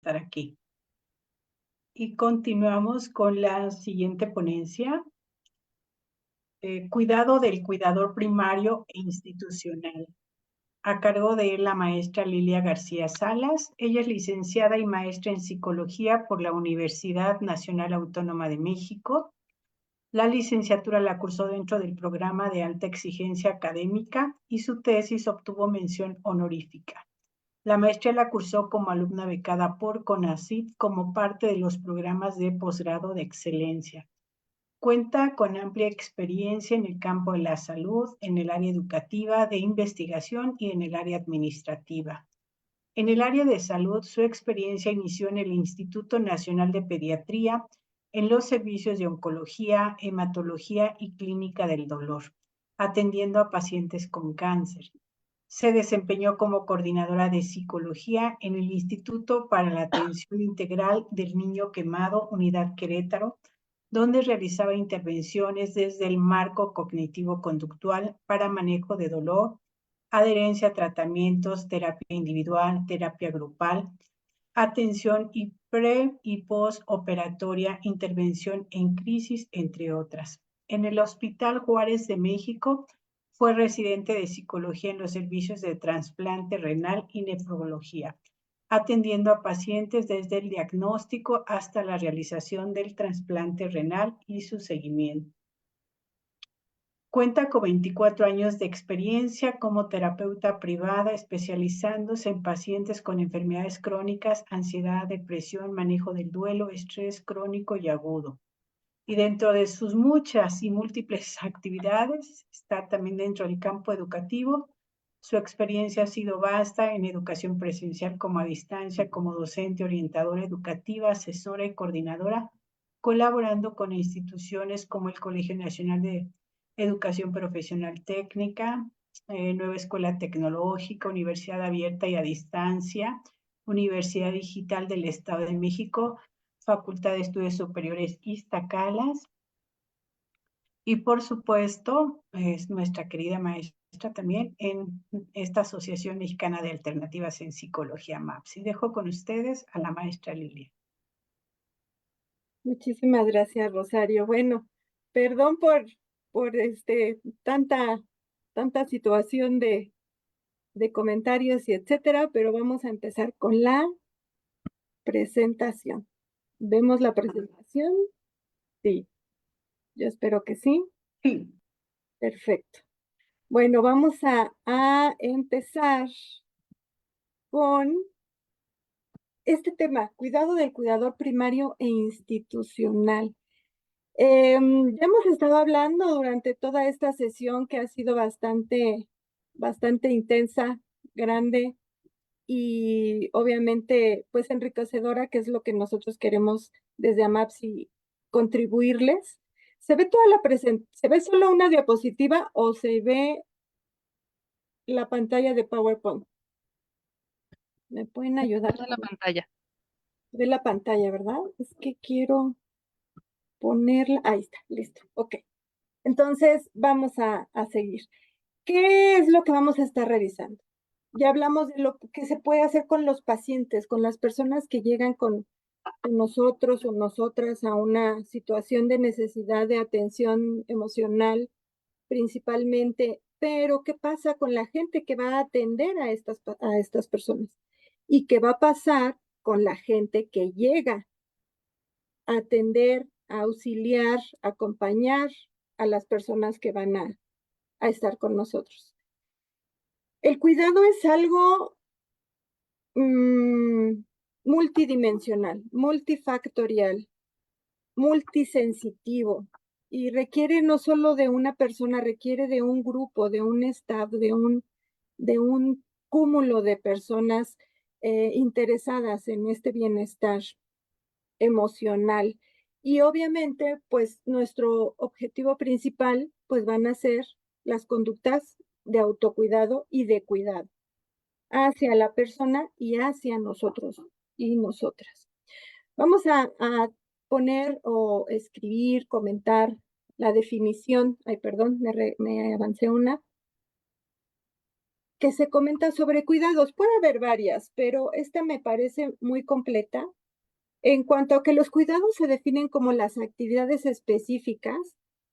estar aquí. Y continuamos con la siguiente ponencia. Cuidado del cuidador primario e institucional. A cargo de la maestra Lilia García Salas. Ella es licenciada y maestra en psicología por la Universidad Nacional Autónoma de México. La licenciatura la cursó dentro del programa de alta exigencia académica y su tesis obtuvo mención honorífica. La maestría la cursó como alumna becada por CONACYT como parte de los programas de posgrado de excelencia. Cuenta con amplia experiencia en el campo de la salud, en el área educativa, de investigación y en el área administrativa. En el área de salud, su experiencia inició en el Instituto Nacional de Pediatría, en los servicios de oncología, hematología y clínica del dolor, atendiendo a pacientes con cáncer. Se desempeñó como coordinadora de psicología en el Instituto para la Atención Integral del Niño Quemado, Unidad Querétaro, donde realizaba intervenciones desde el marco cognitivo-conductual para manejo de dolor, adherencia a tratamientos, terapia individual, terapia grupal, atención y pre- y postoperatoria, intervención en crisis, entre otras. En el Hospital Juárez de México fue residente de psicología en los servicios de trasplante renal y nefrología, atendiendo a pacientes desde el diagnóstico hasta la realización del trasplante renal y su seguimiento. Cuenta con 24 años de experiencia como terapeuta privada, especializándose en pacientes con enfermedades crónicas, ansiedad, depresión, manejo del duelo, estrés crónico y agudo. Y dentro de sus muchas y múltiples actividades, está también dentro del campo educativo. Su experiencia ha sido vasta en educación presencial como a distancia, como docente, orientadora educativa, asesora y coordinadora, colaborando con instituciones como el Colegio Nacional de Educación Profesional Técnica, Nueva Escuela Tecnológica, Universidad Abierta y a Distancia, Universidad Digital del Estado de México, Facultad de Estudios Superiores Iztacalas, y por supuesto es nuestra querida maestra también en esta Asociación Mexicana de Alternativas en Psicología, MAPS. Y dejo con ustedes a la maestra Lilia. Muchísimas gracias, Rosario. Bueno, perdón por tanta situación de comentarios y etcétera, pero vamos a empezar con la presentación. ¿Vemos la presentación? Sí, yo espero que sí. Sí. Perfecto. Bueno, vamos a empezar con este tema, cuidado del cuidador primario e institucional. Ya hemos estado hablando durante toda esta sesión que ha sido bastante intensa, grande y obviamente pues enriquecedora, que es lo que nosotros queremos desde AMAPSI contribuirles. ¿Se ve toda la presentación? ¿Se ve solo una diapositiva o se ve la pantalla de PowerPoint? ¿Me pueden ayudar? Toda la pantalla. Ve la pantalla, ¿verdad? Es que quiero ponerla. Ahí está, listo. Ok. Entonces, vamos a seguir. ¿Qué es lo que vamos a estar revisando? Ya hablamos de lo que se puede hacer con los pacientes, con las personas que llegan con nosotros o nosotras a una situación de necesidad de atención emocional principalmente, pero ¿qué pasa con la gente que va a atender a estas personas? ¿Y qué va a pasar con la gente que llega a atender, a auxiliar, a acompañar a las personas que van a estar con nosotros? El cuidado es algo multidimensional, multifactorial, multisensitivo y requiere no solo de una persona, requiere de un grupo, de un staff, de un cúmulo de personas interesadas en este bienestar emocional. Y obviamente, pues nuestro objetivo principal, pues van a ser las conductas de autocuidado y de cuidado hacia la persona y hacia nosotros y nosotras. Vamos a poner o escribir, comentar la definición. Ay, perdón, me avancé una. que se comenta sobre cuidados. Puede haber varias, pero esta me parece muy completa. En cuanto a que los cuidados se definen como las actividades específicas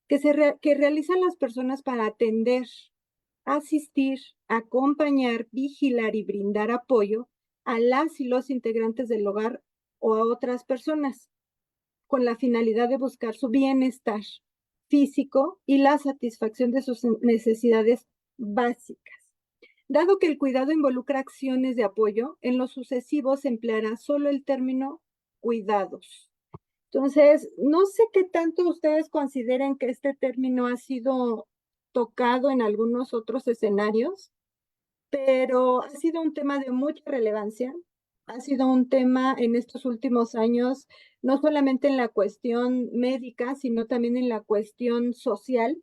que realizan las personas para atender, asistir, acompañar, vigilar y brindar apoyo a las y los integrantes del hogar o a otras personas, con la finalidad de buscar su bienestar físico y la satisfacción de sus necesidades básicas. Dado que el cuidado involucra acciones de apoyo, en lo sucesivo se empleará solo el término cuidados. Entonces, no sé qué tanto ustedes consideren que este término ha sido tocado en algunos otros escenarios, pero ha sido un tema de mucha relevancia. Ha sido un tema en estos últimos años, no solamente en la cuestión médica, sino también en la cuestión social,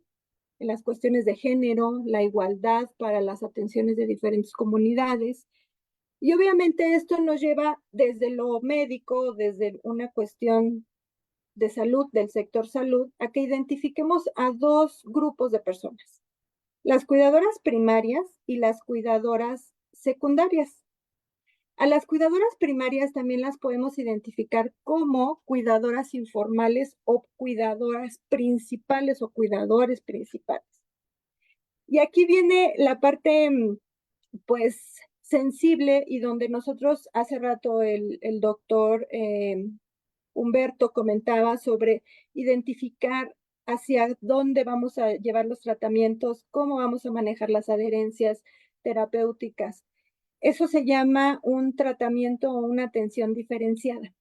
en las cuestiones de género, la igualdad para las atenciones de diferentes comunidades. Y obviamente esto nos lleva desde lo médico, desde una cuestión de salud, del sector salud, a que identifiquemos a dos grupos de personas: las cuidadoras primarias y las cuidadoras secundarias. A las cuidadoras primarias también las podemos identificar como cuidadoras informales o cuidadoras principales o cuidadores principales. Y aquí viene la parte, pues, sensible, y donde nosotros hace rato el doctor Humberto comentaba sobre identificar hacia dónde vamos a llevar los tratamientos, cómo vamos a manejar las adherencias terapéuticas. Eso se llama un tratamiento o una atención diferenciada.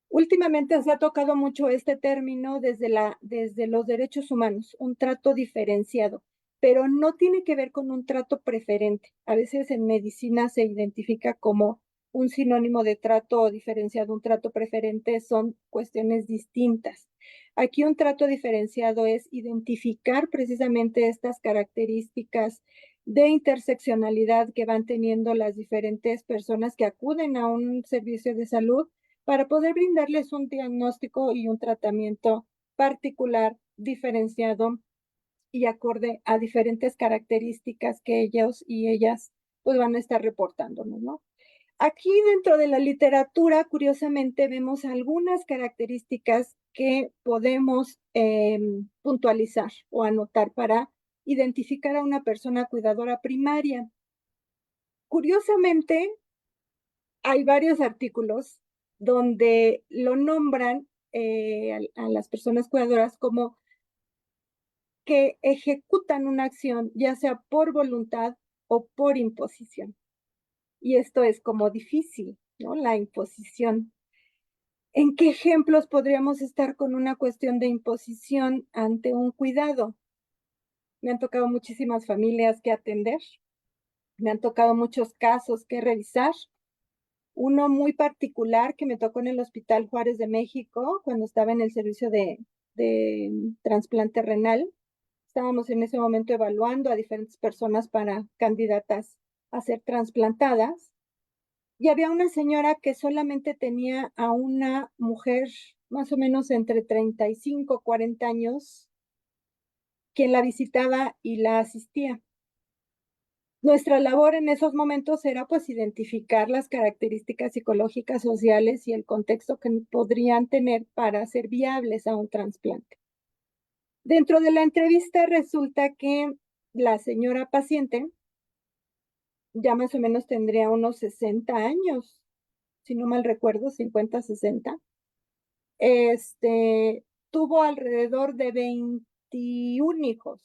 Últimamente se ha tocado mucho este término desde los derechos humanos, un trato diferenciado, pero no tiene que ver con un trato preferente. A veces en medicina se identifica como un sinónimo de trato diferenciado, un trato preferente, son cuestiones distintas. Aquí un trato diferenciado es identificar precisamente estas características de interseccionalidad que van teniendo las diferentes personas que acuden a un servicio de salud, para poder brindarles un diagnóstico y un tratamiento particular, diferenciado y acorde a diferentes características que ellos y ellas pues van a estar reportándonos, ¿no? Aquí dentro de la literatura, curiosamente, vemos algunas características que podemos puntualizar o anotar para identificar a una persona cuidadora primaria. Curiosamente, hay varios artículos donde lo nombran a las personas cuidadoras como que ejecutan una acción, ya sea por voluntad o por imposición. Y esto es como difícil, ¿no? La imposición. ¿En qué ejemplos podríamos estar con una cuestión de imposición ante un cuidado? Me han tocado muchísimas familias que atender, me han tocado muchos casos que revisar. Uno muy particular que me tocó en el Hospital Juárez de México, cuando estaba en el servicio de trasplante renal. Estábamos en ese momento evaluando a diferentes personas para candidatas a ser trasplantadas. Y había una señora que solamente tenía a una mujer más o menos entre 35 y 40 años, quien la visitaba y la asistía. Nuestra labor en esos momentos era pues identificar las características psicológicas, sociales y el contexto que podrían tener para ser viables a un trasplante. Dentro de la entrevista resulta que la señora paciente ya más o menos tendría unos 60 años, si no mal recuerdo, 50, 60. Tuvo alrededor de 21 hijos.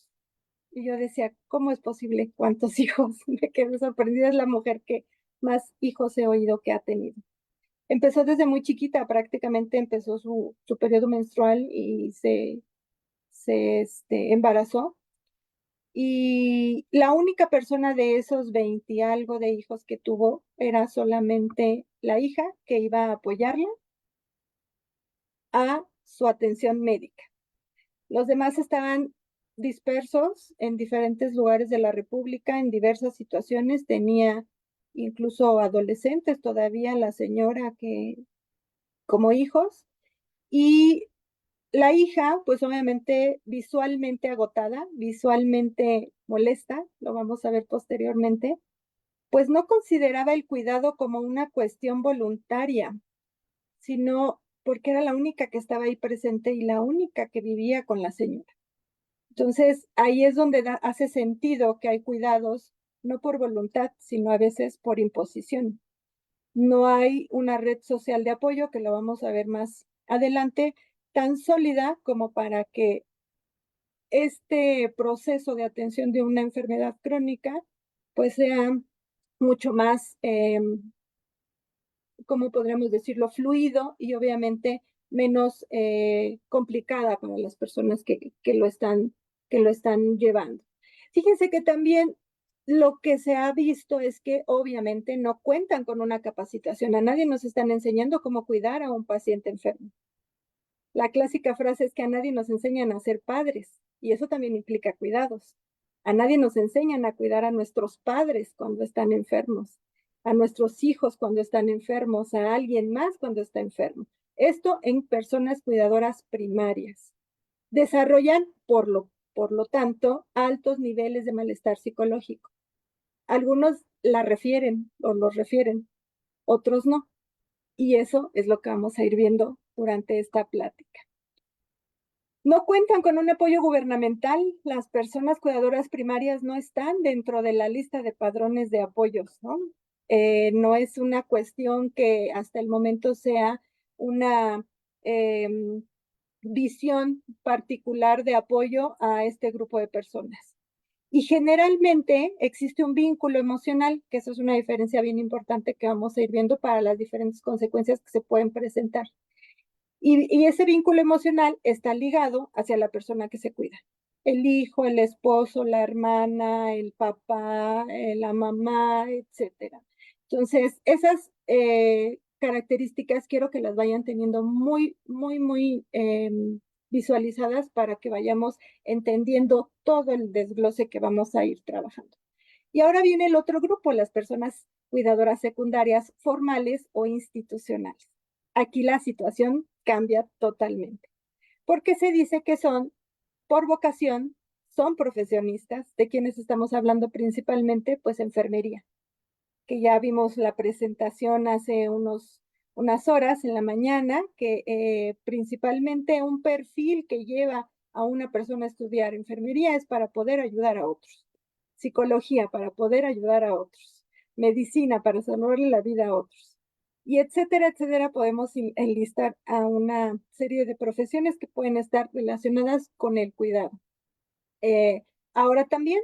Y yo decía, ¿cómo es posible? ¿Cuántos hijos? Me quedé sorprendida, es la mujer que más hijos he oído que ha tenido. Empezó desde muy chiquita, prácticamente empezó su periodo menstrual y se embarazó. Y la única persona de esos 20 y algo de hijos que tuvo era solamente la hija que iba a apoyarla a su atención médica. Los demás estaban dispersos en diferentes lugares de la República, en diversas situaciones. Tenía incluso adolescentes todavía la señora que como hijos, y La hija, pues obviamente visualmente agotada, visualmente molesta, lo vamos a ver posteriormente, pues no consideraba el cuidado como una cuestión voluntaria, sino porque era la única que estaba ahí presente y la única que vivía con la señora. Entonces, ahí es donde hace sentido que hay cuidados, no por voluntad, sino a veces por imposición. No hay una red social de apoyo, que lo vamos a ver más adelante, tan sólida como para que este proceso de atención de una enfermedad crónica, pues sea mucho más, ¿cómo podríamos decirlo? Fluido y obviamente menos complicada para las personas que lo están llevando. Fíjense que también lo que se ha visto es que obviamente no cuentan con una capacitación. A nadie nos están enseñando cómo cuidar a un paciente enfermo. La clásica frase es que a nadie nos enseñan a ser padres y eso también implica cuidados. A nadie nos enseñan a cuidar a nuestros padres cuando están enfermos, a nuestros hijos cuando están enfermos, a alguien más cuando está enfermo. Esto en personas cuidadoras primarias. Desarrollan, por lo tanto, altos niveles de malestar psicológico. Algunos la refieren o los refieren, otros no. Y eso es lo que vamos a ir viendo durante esta plática. No cuentan con un apoyo gubernamental. Las personas cuidadoras primarias no están dentro de la lista de padrones de apoyos, ¿no? No es una cuestión que hasta el momento sea una visión particular de apoyo a este grupo de personas. Y generalmente existe un vínculo emocional, que eso es una diferencia bien importante que vamos a ir viendo para las diferentes consecuencias que se pueden presentar. Y ese vínculo emocional está ligado hacia la persona que se cuida. El hijo, el esposo, la hermana, el papá, la mamá, etcétera. Entonces, esas características quiero que las vayan teniendo muy, muy, muy visualizadas para que vayamos entendiendo todo el desglose que vamos a ir trabajando. Y ahora viene el otro grupo, las personas cuidadoras secundarias formales o institucionales. Aquí la situación cambia totalmente, porque se dice que son, por vocación, son profesionistas, de quienes estamos hablando principalmente, pues enfermería, que ya vimos la presentación hace unas horas en la mañana, que principalmente un perfil que lleva a una persona a estudiar enfermería es para poder ayudar a otros, psicología para poder ayudar a otros, medicina para salvarle la vida a otros. Y etcétera, etcétera, podemos enlistar a una serie de profesiones que pueden estar relacionadas con el cuidado. Ahora también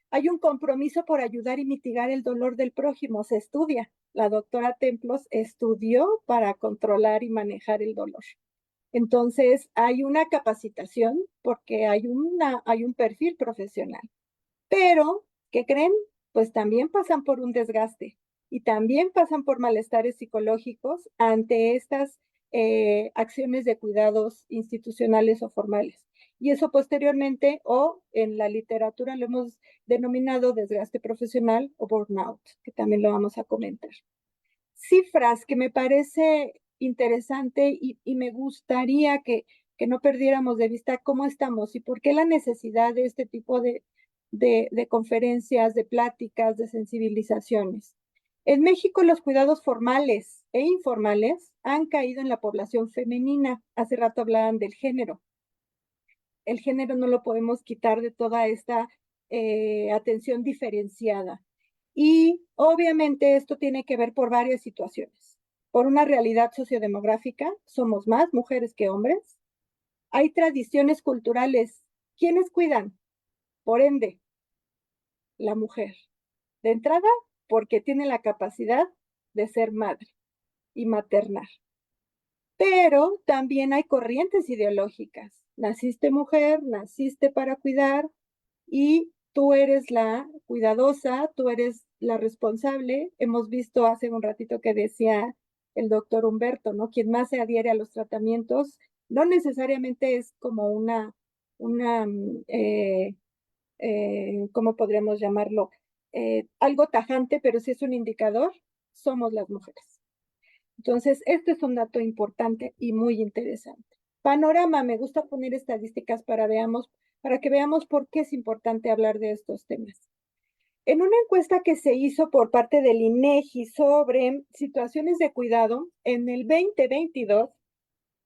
hay un compromiso por ayudar y mitigar el dolor del prójimo, se estudia. La doctora Templos estudió para controlar y manejar el dolor. Entonces, hay una capacitación porque hay un perfil profesional. Pero, ¿qué creen? Pues también pasan por un desgaste y también pasan por malestares psicológicos ante estas acciones de cuidados institucionales o formales. Y eso posteriormente, o en la literatura lo hemos denominado desgaste profesional o burnout, que también lo vamos a comentar. Cifras que me parece interesante y me gustaría que no perdiéramos de vista cómo estamos y por qué la necesidad de este tipo de conferencias, de pláticas, de sensibilizaciones. En México, los cuidados formales e informales han caído en la población femenina. Hace rato hablaban del género. El género no lo podemos quitar de toda esta atención diferenciada. Y obviamente esto tiene que ver por varias situaciones. Por una realidad sociodemográfica, somos más mujeres que hombres. Hay tradiciones culturales. ¿Quiénes cuidan? Por ende, la mujer. De entrada, porque tiene la capacidad de ser madre y maternar. Pero también hay corrientes ideológicas. Naciste mujer, naciste para cuidar y tú eres la cuidadosa, tú eres la responsable. Hemos visto hace un ratito que decía el doctor Humberto, ¿no? Quien más se adhiere a los tratamientos no necesariamente es como ¿cómo podríamos llamarlo? Algo tajante, pero sí es un indicador, somos las mujeres. Entonces, este es un dato importante y muy interesante. panorama, me gusta poner estadísticas para que veamos por qué es importante hablar de estos temas. En una encuesta que se hizo por parte del INEGI sobre situaciones de cuidado, en el 2022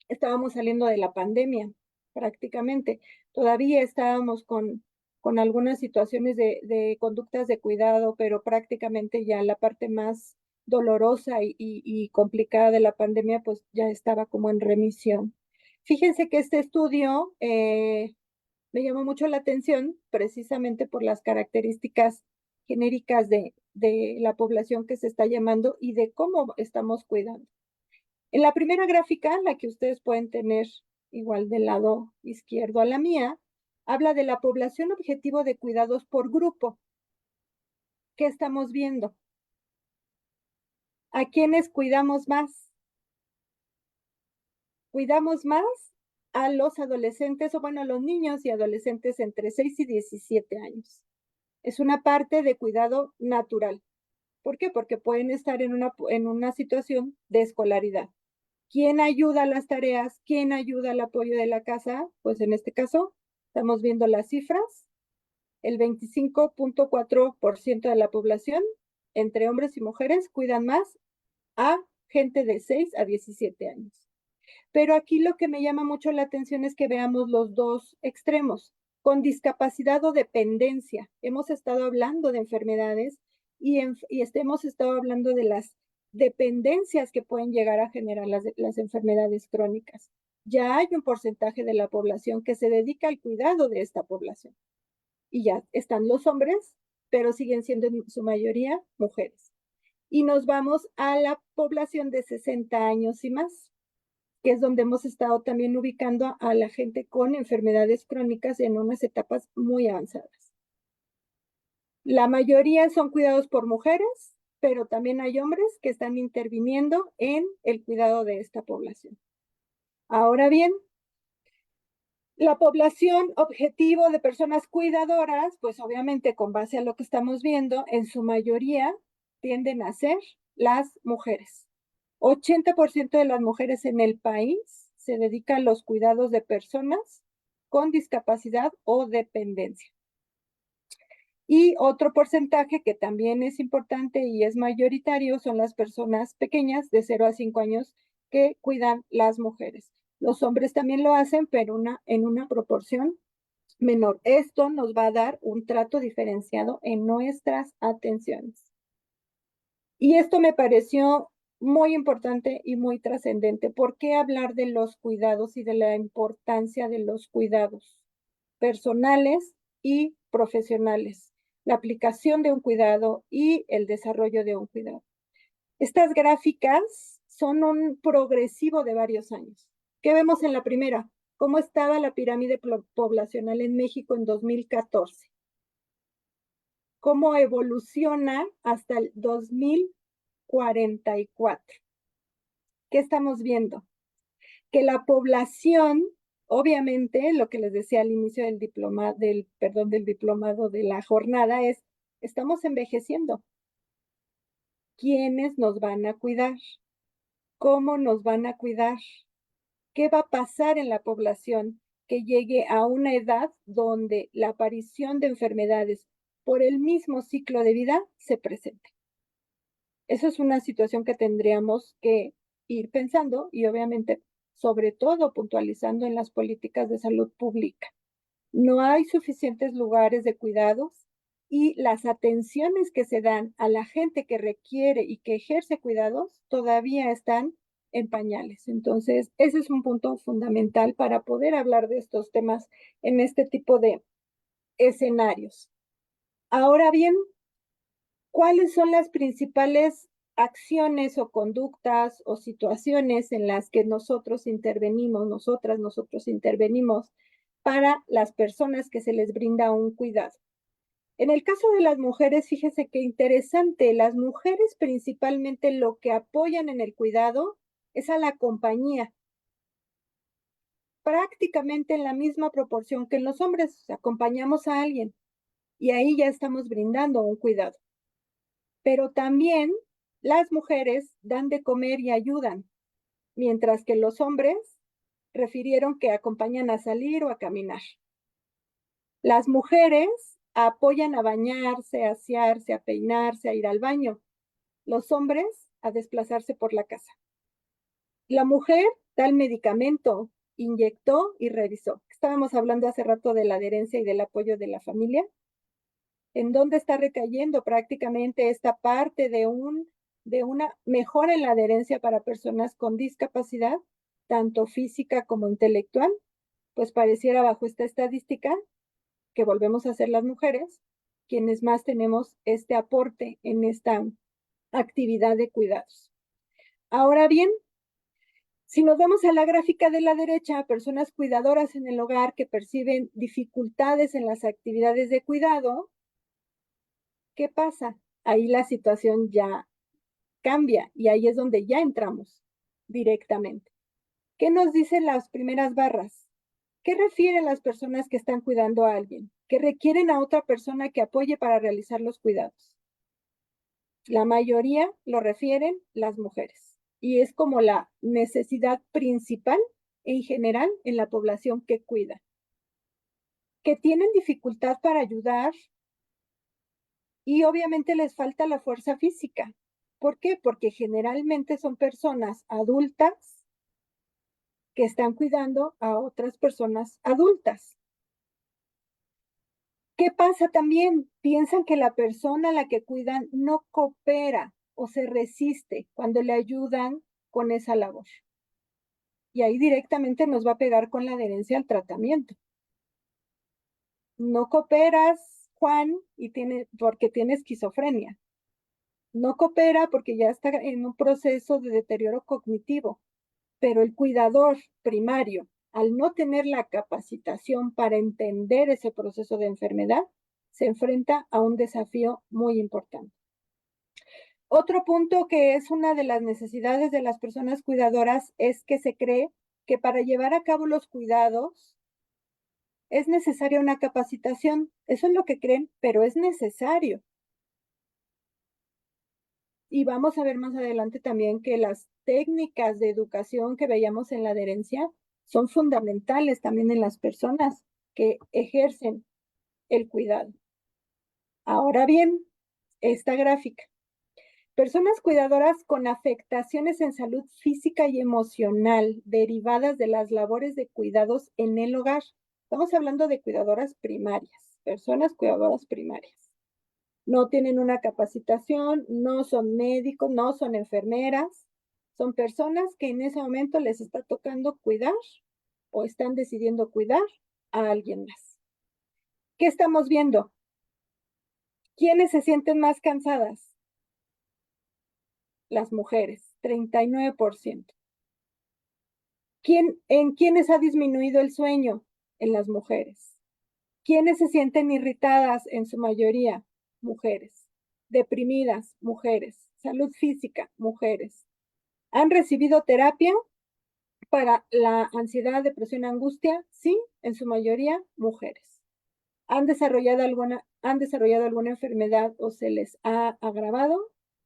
estábamos saliendo de la pandemia, prácticamente. Todavía estábamos con algunas situaciones de conductas de cuidado, pero prácticamente ya la parte más dolorosa y complicada de la pandemia, pues ya estaba como en remisión. Fíjense que este estudio me llamó mucho la atención precisamente por las características genéricas de la población que se está llamando y de cómo estamos cuidando. En la primera gráfica, la que ustedes pueden tener igual del lado izquierdo a la mía, habla de la población objetivo de cuidados por grupo. ¿Qué estamos viendo? ¿A quiénes cuidamos más? Cuidamos más a los adolescentes, o bueno, a los niños y adolescentes entre 6 y 17 años. Es una parte de cuidado natural. ¿Por qué? Porque pueden estar en una situación de escolaridad. ¿Quién ayuda a las tareas? ¿Quién ayuda al apoyo de la casa? Pues en este caso, estamos viendo las cifras. El 25.4% de la población, entre hombres y mujeres, cuidan más a gente de 6 a 17 años. Pero aquí lo que me llama mucho la atención es que veamos los dos extremos. Con discapacidad o dependencia, hemos estado hablando de enfermedades y hemos estado hablando de las dependencias que pueden llegar a generar las enfermedades crónicas. Ya hay un porcentaje de la población que se dedica al cuidado de esta población. Y ya están los hombres, pero siguen siendo en su mayoría mujeres. Y nos vamos a la población de 60 años y más, que es donde hemos estado también ubicando a la gente con enfermedades crónicas en unas etapas muy avanzadas. La mayoría son cuidados por mujeres, pero también hay hombres que están interviniendo en el cuidado de esta población. Ahora bien, la población objetivo de personas cuidadoras, pues obviamente con base a lo que estamos viendo, en su mayoría tienden a ser las mujeres. 80% de las mujeres en el país se dedican a los cuidados de personas con discapacidad o dependencia. Y otro porcentaje que también es importante y es mayoritario son las personas pequeñas de 0 a 5 años que cuidan las mujeres. Los hombres también lo hacen, pero en una proporción menor. Esto nos va a dar un trato diferenciado en nuestras atenciones. Y esto me pareció muy importante y muy trascendente. ¿Por qué hablar de los cuidados y de la importancia de los cuidados personales y profesionales? La aplicación de un cuidado y el desarrollo de un cuidado. Estas gráficas son un progresivo de varios años. ¿Qué vemos en la primera? ¿Cómo estaba la pirámide poblacional en México en 2014? ¿Cómo evoluciona hasta el 2044? ¿Qué estamos viendo? Que la población, obviamente, lo que les decía al inicio del diplomado de la jornada es, estamos envejeciendo. ¿Quiénes nos van a cuidar? ¿Cómo nos van a cuidar? ¿Qué va a pasar en la población que llegue a una edad donde la aparición de enfermedades por el mismo ciclo de vida se presente? Eso es una situación que tendríamos que ir pensando y obviamente, sobre todo, puntualizando en las políticas de salud pública. No hay suficientes lugares de cuidados y las atenciones que se dan a la gente que requiere y que ejerce cuidados todavía están en pañales. Entonces, ese es un punto fundamental para poder hablar de estos temas en este tipo de escenarios. Ahora bien, ¿cuáles son las principales acciones o conductas o situaciones en las que nosotros intervenimos para las personas que se les brinda un cuidado? En el caso de las mujeres, fíjese qué interesante, las mujeres principalmente lo que apoyan en el cuidado es a la compañía, prácticamente en la misma proporción que en los hombres, acompañamos a alguien y ahí ya estamos brindando un cuidado. Pero también las mujeres dan de comer y ayudan, mientras que los hombres refirieron que acompañan a salir o a caminar. Las mujeres apoyan a bañarse, a asearse, a peinarse, a ir al baño. Los hombres a desplazarse por la casa. La mujer da el medicamento, inyectó y revisó. Estábamos hablando hace rato de la adherencia y del apoyo de la familia. ¿En dónde está recayendo prácticamente esta parte de una mejora en la adherencia para personas con discapacidad, tanto física como intelectual? Pues pareciera bajo esta estadística que volvemos a ser las mujeres quienes más tenemos este aporte en esta actividad de cuidados. Ahora bien, si nos vamos a la gráfica de la derecha, personas cuidadoras en el hogar que perciben dificultades en las actividades de cuidado, ¿qué pasa? Ahí la situación ya cambia y ahí es donde ya entramos directamente. ¿Qué nos dicen las primeras barras? ¿Qué refieren las personas que están cuidando a alguien? Que requieren a otra persona que apoye para realizar los cuidados. La mayoría lo refieren las mujeres y es como la necesidad principal en general en la población que cuida. Que tienen dificultad para ayudar y obviamente les falta la fuerza física. ¿Por qué? Porque generalmente son personas adultas que están cuidando a otras personas adultas. ¿Qué pasa también? Piensan que la persona a la que cuidan no coopera o se resiste cuando le ayudan con esa labor. Y ahí directamente nos va a pegar con la adherencia al tratamiento. No cooperas, Juan, porque tiene esquizofrenia. No coopera porque ya está en un proceso de deterioro cognitivo. Pero el cuidador primario, al no tener la capacitación para entender ese proceso de enfermedad, se enfrenta a un desafío muy importante. Otro punto que es una de las necesidades de las personas cuidadoras es que se cree que para llevar a cabo los cuidados es necesaria una capacitación. Eso es lo que creen, pero es necesario. Y vamos a ver más adelante también que las técnicas de educación que veíamos en la adherencia son fundamentales también en las personas que ejercen el cuidado. Ahora bien, esta gráfica. Personas cuidadoras con afectaciones en salud física y emocional derivadas de las labores de cuidados en el hogar. Estamos hablando de cuidadoras primarias, personas cuidadoras primarias. No tienen una capacitación, no son médicos, no son enfermeras, son personas que en ese momento les está tocando cuidar o están decidiendo cuidar a alguien más. ¿Qué estamos viendo? ¿Quiénes se sienten más cansadas? Las mujeres, 39%. ¿En quiénes ha disminuido el sueño? En las mujeres. ¿Quiénes se sienten irritadas? En su mayoría, mujeres. Deprimidas, mujeres. Salud física, mujeres. ¿Han recibido terapia para la ansiedad, depresión, angustia? Sí, en su mayoría, mujeres. ¿Han desarrollado alguna enfermedad o se les ha agravado?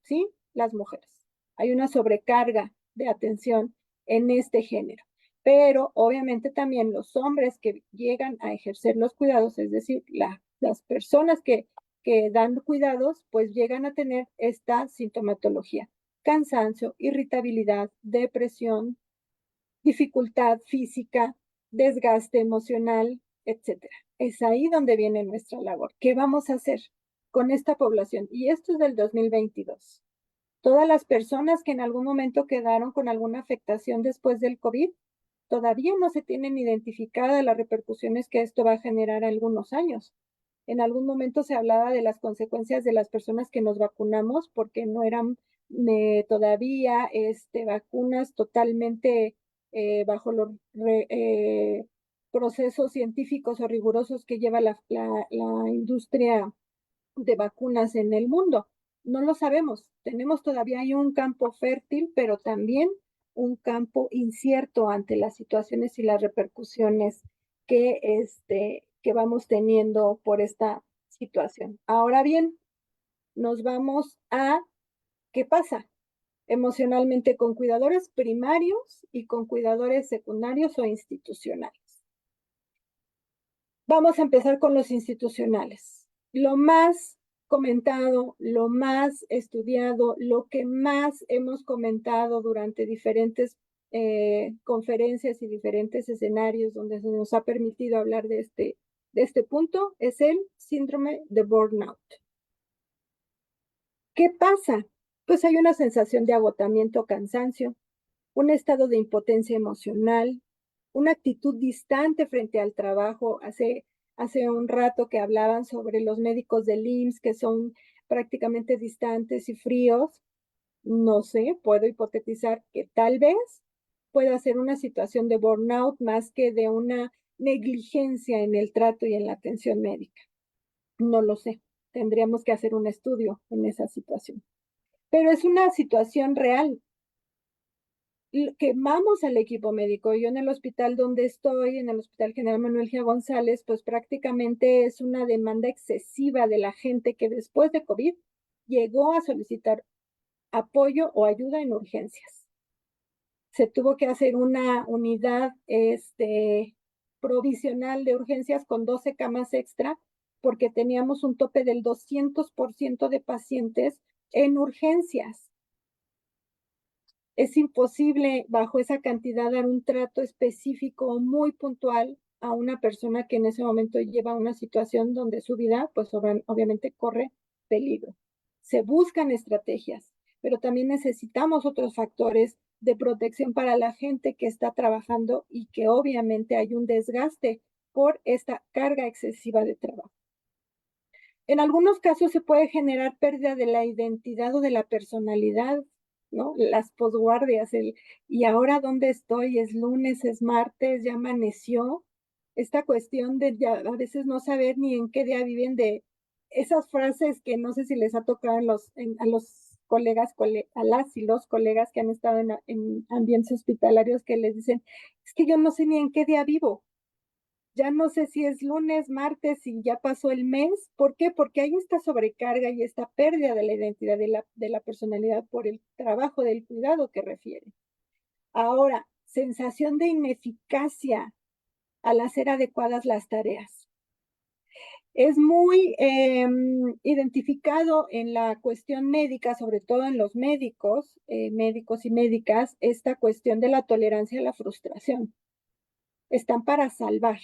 Sí, las mujeres. Hay una sobrecarga de atención en este género. Pero obviamente también los hombres que llegan a ejercer los cuidados, es decir, las personas que dan cuidados, pues llegan a tener esta sintomatología: cansancio, irritabilidad, depresión, dificultad física, desgaste emocional, etcétera. Es ahí donde viene nuestra labor. ¿Qué vamos a hacer con esta población? Y esto es del 2022. Todas las personas que en algún momento quedaron con alguna afectación después del COVID, todavía no se tienen identificadas las repercusiones que esto va a generar en algunos años. En algún momento se hablaba de las consecuencias de las personas que nos vacunamos porque no eran todavía vacunas totalmente bajo los procesos científicos o rigurosos que lleva la industria de vacunas en el mundo. No lo sabemos. Tenemos todavía ahí un campo fértil, pero también un campo incierto ante las situaciones y las repercusiones que vamos teniendo por esta situación. Ahora bien, nos vamos a ¿qué pasa? emocionalmente con cuidadores primarios y con cuidadores secundarios o institucionales. Vamos a empezar con los institucionales. Lo más comentado, lo más estudiado, lo que más hemos comentado durante diferentes conferencias y diferentes escenarios donde se nos ha permitido hablar de este punto es el síndrome de burnout. ¿Qué pasa? Pues hay una sensación de agotamiento o cansancio, un estado de impotencia emocional, una actitud distante frente al trabajo. Hace un rato que hablaban sobre los médicos del IMSS que son prácticamente distantes y fríos. No sé, puedo hipotetizar que tal vez pueda ser una situación de burnout más que de una negligencia en el trato y en la atención médica. No lo sé. Tendríamos que hacer un estudio en esa situación. Pero es una situación real. Quemamos al equipo médico. Yo en el hospital donde estoy, en el Hospital General Manuel G. González, pues prácticamente es una demanda excesiva de la gente que después de COVID llegó a solicitar apoyo o ayuda en urgencias. Se tuvo que hacer una unidad provisional de urgencias con 12 camas extra porque teníamos un tope del 200% de pacientes en urgencias. Es imposible bajo esa cantidad dar un trato específico muy puntual a una persona que en ese momento lleva una situación donde su vida, pues obviamente corre peligro. Se buscan estrategias, pero también necesitamos otros factores de protección para la gente que está trabajando y que obviamente hay un desgaste por esta carga excesiva de trabajo. En algunos casos se puede generar pérdida de la identidad o de la personalidad, ¿no? Las posguardias, ¿y ahora dónde estoy? Es lunes, es martes, ya amaneció. Esta cuestión de ya a veces no saber ni en qué día viven, de esas frases que no sé si les ha tocado a los colegas, a las y los colegas que han estado en ambientes hospitalarios que les dicen, es que yo no sé ni en qué día vivo. Ya no sé si es lunes, martes y ya pasó el mes. ¿Por qué? Porque hay esta sobrecarga y esta pérdida de la identidad de la personalidad por el trabajo del cuidado que refiere. Ahora, sensación de ineficacia al hacer adecuadas las tareas. Es muy identificado en la cuestión médica, sobre todo en los médicos, médicos y médicas, esta cuestión de la tolerancia a la frustración. Están para salvar.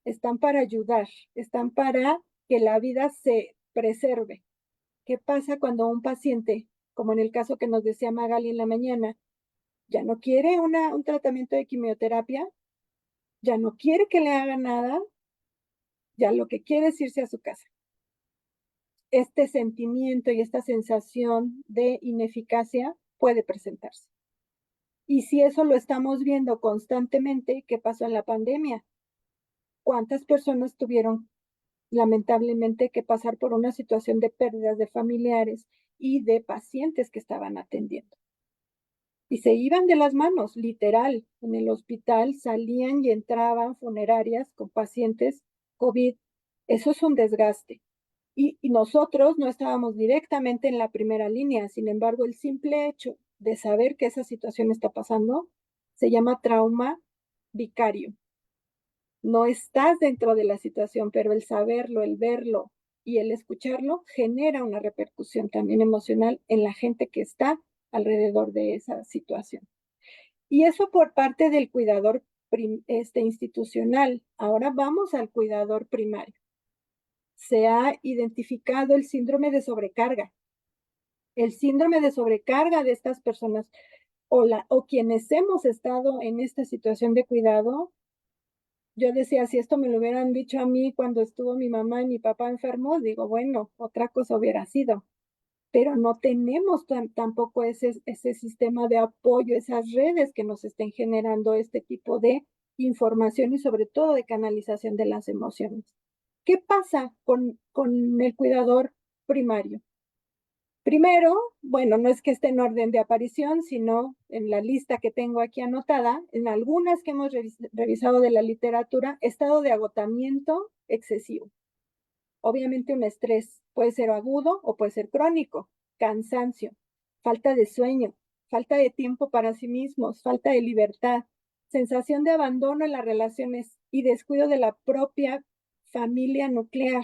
Están para ayudar, están para que la vida se preserve. ¿Qué pasa cuando un paciente, como en el caso que nos decía Magali en la mañana, ya no quiere un tratamiento de quimioterapia, ya no quiere que le haga nada, ya lo que quiere es irse a su casa? Este sentimiento y esta sensación de ineficacia puede presentarse. Y si eso lo estamos viendo constantemente, ¿qué pasó en la pandemia? ¿Cuántas personas tuvieron lamentablemente que pasar por una situación de pérdidas de familiares y de pacientes que estaban atendiendo? Y se iban de las manos, literal. En el hospital salían y entraban funerarias con pacientes COVID. Eso es un desgaste. Y nosotros no estábamos directamente en la primera línea. Sin embargo, el simple hecho de saber que esa situación está pasando se llama trauma vicario. No estás dentro de la situación, pero el saberlo, el verlo y el escucharlo genera una repercusión también emocional en la gente que está alrededor de esa situación. Y eso por parte del cuidador institucional. Ahora vamos al cuidador primario. Se ha identificado el síndrome de sobrecarga. El síndrome de sobrecarga de estas personas o quienes hemos estado en esta situación de cuidado. Yo decía, si esto me lo hubieran dicho a mí cuando estuvo mi mamá y mi papá enfermos, digo, bueno, otra cosa hubiera sido. Pero no tenemos tampoco ese sistema de apoyo, esas redes que nos estén generando este tipo de información y sobre todo de canalización de las emociones. ¿Qué pasa con el cuidador primario? Primero, bueno, no es que esté en orden de aparición, sino en la lista que tengo aquí anotada, en algunas que hemos revisado de la literatura, estado de agotamiento excesivo. Obviamente un estrés puede ser agudo o puede ser crónico, cansancio, falta de sueño, falta de tiempo para sí mismos, falta de libertad, sensación de abandono en las relaciones y descuido de la propia familia nuclear.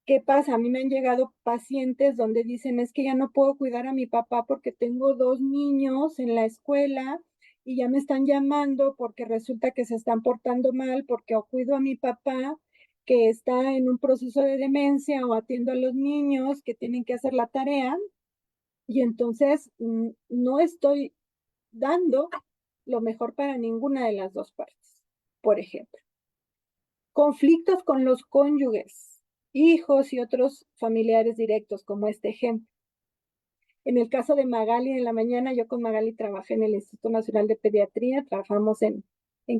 ¿Qué pasa? A mí me han llegado pacientes donde dicen, es que ya no puedo cuidar a mi papá porque tengo 2 niños en la escuela y ya me están llamando porque resulta que se están portando mal, porque o cuido a mi papá que está en un proceso de demencia o atiendo a los niños que tienen que hacer la tarea y entonces no estoy dando lo mejor para ninguna de las 2 partes, por ejemplo. Conflictos con los cónyuges, hijos y otros familiares directos, como este ejemplo. En el caso de Magali, en la mañana yo con Magali trabajé en el Instituto Nacional de Pediatría, trabajamos en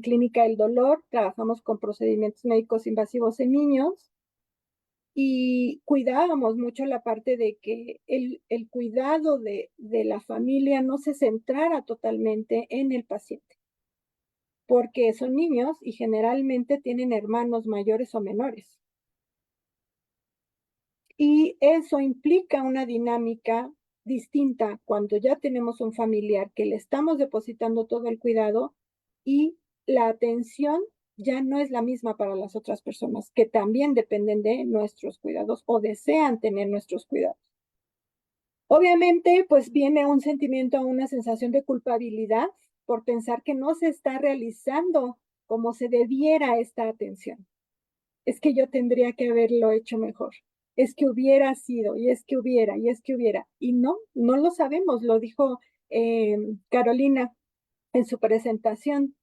Clínica del Dolor, trabajamos con procedimientos médicos invasivos en niños y cuidábamos mucho la parte de que el cuidado de la familia no se centrara totalmente en el paciente, porque son niños y generalmente tienen hermanos mayores o menores. Y eso implica una dinámica distinta cuando ya tenemos un familiar que le estamos depositando todo el cuidado y la atención ya no es la misma para las otras personas que también dependen de nuestros cuidados o desean tener nuestros cuidados. Obviamente, pues viene un sentimiento, una sensación de culpabilidad por pensar que no se está realizando como se debiera esta atención. Es que yo tendría que haberlo hecho mejor. Es que hubiera sido, y es que hubiera, y es que hubiera. Y no lo sabemos, lo dijo Carolina en su presentación.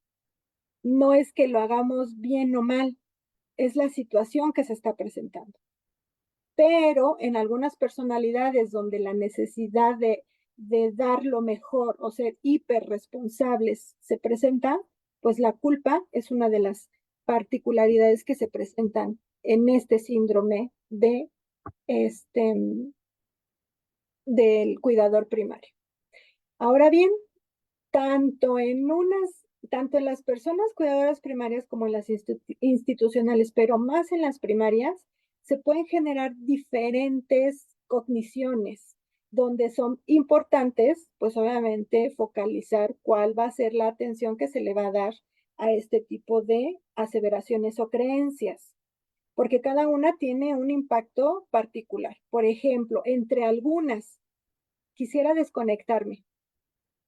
No es que lo hagamos bien o mal, es la situación que se está presentando. Pero en algunas personalidades donde la necesidad de dar lo mejor o ser hiperresponsables se presenta, pues la culpa es una de las particularidades que se presentan en este síndrome de del cuidador primario. Ahora bien, tanto en las personas cuidadoras primarias como en las institucionales, pero más en las primarias, se pueden generar diferentes cogniciones, donde son importantes, pues obviamente, focalizar cuál va a ser la atención que se le va a dar a este tipo de aseveraciones o creencias, porque cada una tiene un impacto particular. Por ejemplo, entre algunas, quisiera desconectarme.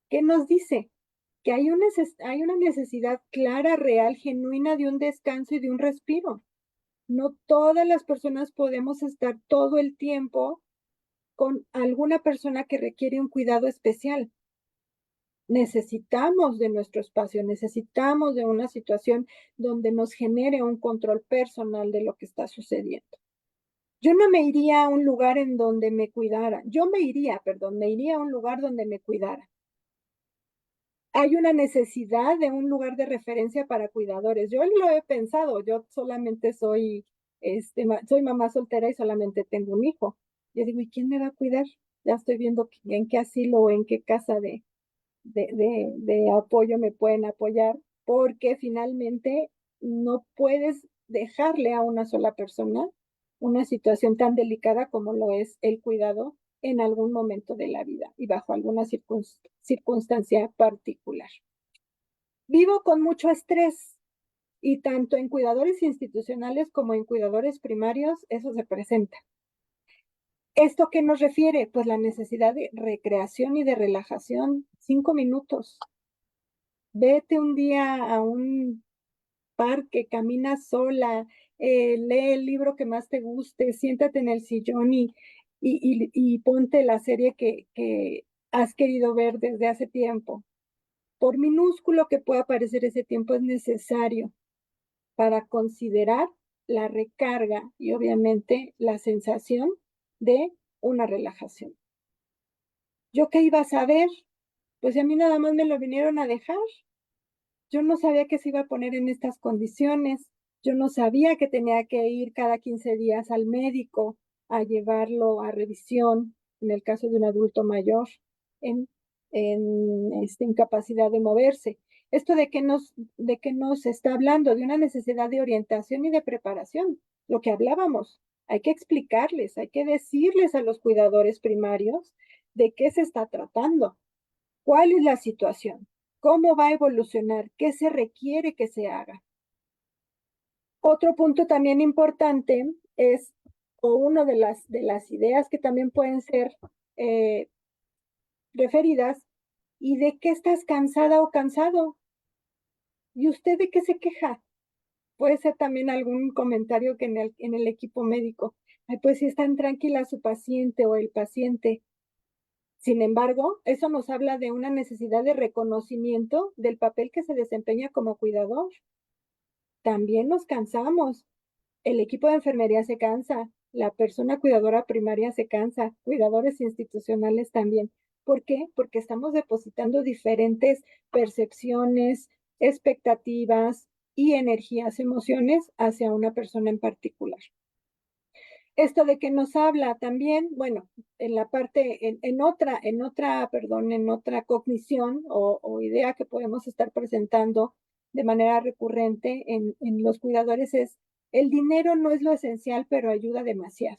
¿Qué nos dice? Que hay una necesidad clara, real, genuina de un descanso y de un respiro. No todas las personas podemos estar todo el tiempo con alguna persona que requiere un cuidado especial. Necesitamos de nuestro espacio, necesitamos de una situación donde nos genere un control personal de lo que está sucediendo. Yo no me iría a un lugar en donde me cuidara. Me iría a un lugar donde me cuidara. Hay una necesidad de un lugar de referencia para cuidadores. Yo lo he pensado, yo solamente soy mamá soltera y solamente tengo un hijo. Yo digo, ¿y quién me va a cuidar? Ya estoy viendo en qué asilo o en qué casa de apoyo me pueden apoyar, porque finalmente no puedes dejarle a una sola persona una situación tan delicada como lo es el cuidado en algún momento de la vida y bajo alguna circunstancia particular. Vivo con mucho estrés y tanto en cuidadores institucionales como en cuidadores primarios eso se presenta. ¿Esto qué nos refiere? Pues la necesidad de recreación y de relajación. 5 minutos. Vete un día a un parque, camina sola, lee el libro que más te guste, siéntate en el sillón y ponte la serie que has querido ver desde hace tiempo. Por minúsculo que pueda parecer ese tiempo, es necesario para considerar la recarga y obviamente la sensación de una relajación. ¿Yo qué iba a saber? Pues a mí nada más me lo vinieron a dejar. Yo no sabía que se iba a poner en estas condiciones. Yo no sabía que tenía que ir cada 15 días al médico a llevarlo a revisión, en el caso de un adulto mayor, en incapacidad de moverse. Esto de que nos está hablando de una necesidad de orientación y de preparación, lo que hablábamos. Hay que explicarles, hay que decirles a los cuidadores primarios de qué se está tratando, cuál es la situación, cómo va a evolucionar, qué se requiere que se haga. Otro punto también importante es, o una de las ideas que también pueden ser referidas, ¿y de qué estás cansada o cansado? ¿Y usted de qué se queja? Puede ser también algún comentario que en el equipo médico. Ay, pues si están tranquila su paciente o el paciente. Sin embargo, eso nos habla de una necesidad de reconocimiento del papel que se desempeña como cuidador. También nos cansamos. El equipo de enfermería se cansa, la persona cuidadora primaria se cansa, cuidadores institucionales también. ¿Por qué? Porque estamos depositando diferentes percepciones, expectativas y energías, emociones hacia una persona en particular. Esto de que nos habla también, bueno, en la parte, en otra cognición o idea que podemos estar presentando de manera recurrente en los cuidadores es, el dinero no es lo esencial, pero ayuda demasiado.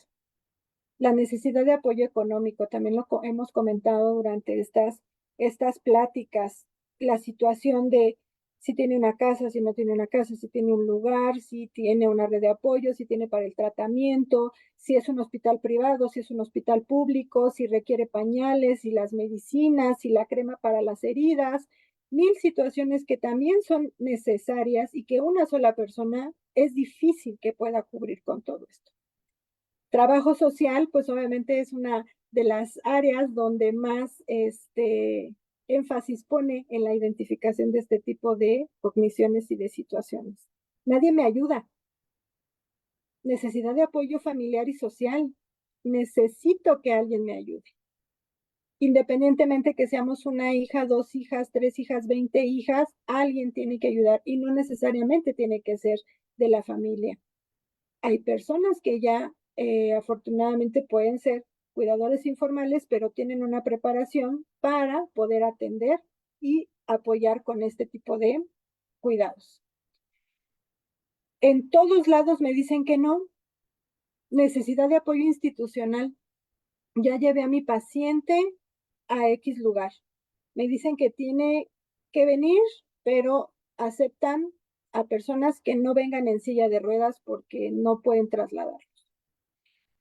La necesidad de apoyo económico, también lo hemos comentado durante estas pláticas, la situación de si tiene una casa, si no tiene una casa, si tiene un lugar, si tiene una red de apoyo, si tiene para el tratamiento, si es un hospital privado, si es un hospital público, si requiere pañales, si las medicinas, si la crema para las heridas, mil situaciones que también son necesarias y que una sola persona es difícil que pueda cubrir con todo esto. Trabajo social, pues obviamente es una de las áreas donde más énfasis pone en la identificación de este tipo de cogniciones y de situaciones. Nadie me ayuda. Necesidad de apoyo familiar y social. Necesito que alguien me ayude. Independientemente que seamos una hija, 2 hijas, 3 hijas, 20 hijas, alguien tiene que ayudar y no necesariamente tiene que ser de la familia. Hay personas que ya afortunadamente pueden ser cuidadores informales, pero tienen una preparación para poder atender y apoyar con este tipo de cuidados. En todos lados me dicen que no. Necesidad de apoyo institucional. Ya llevé a mi paciente a X lugar. Me dicen que tiene que venir, pero aceptan a personas que no vengan en silla de ruedas porque no pueden trasladar.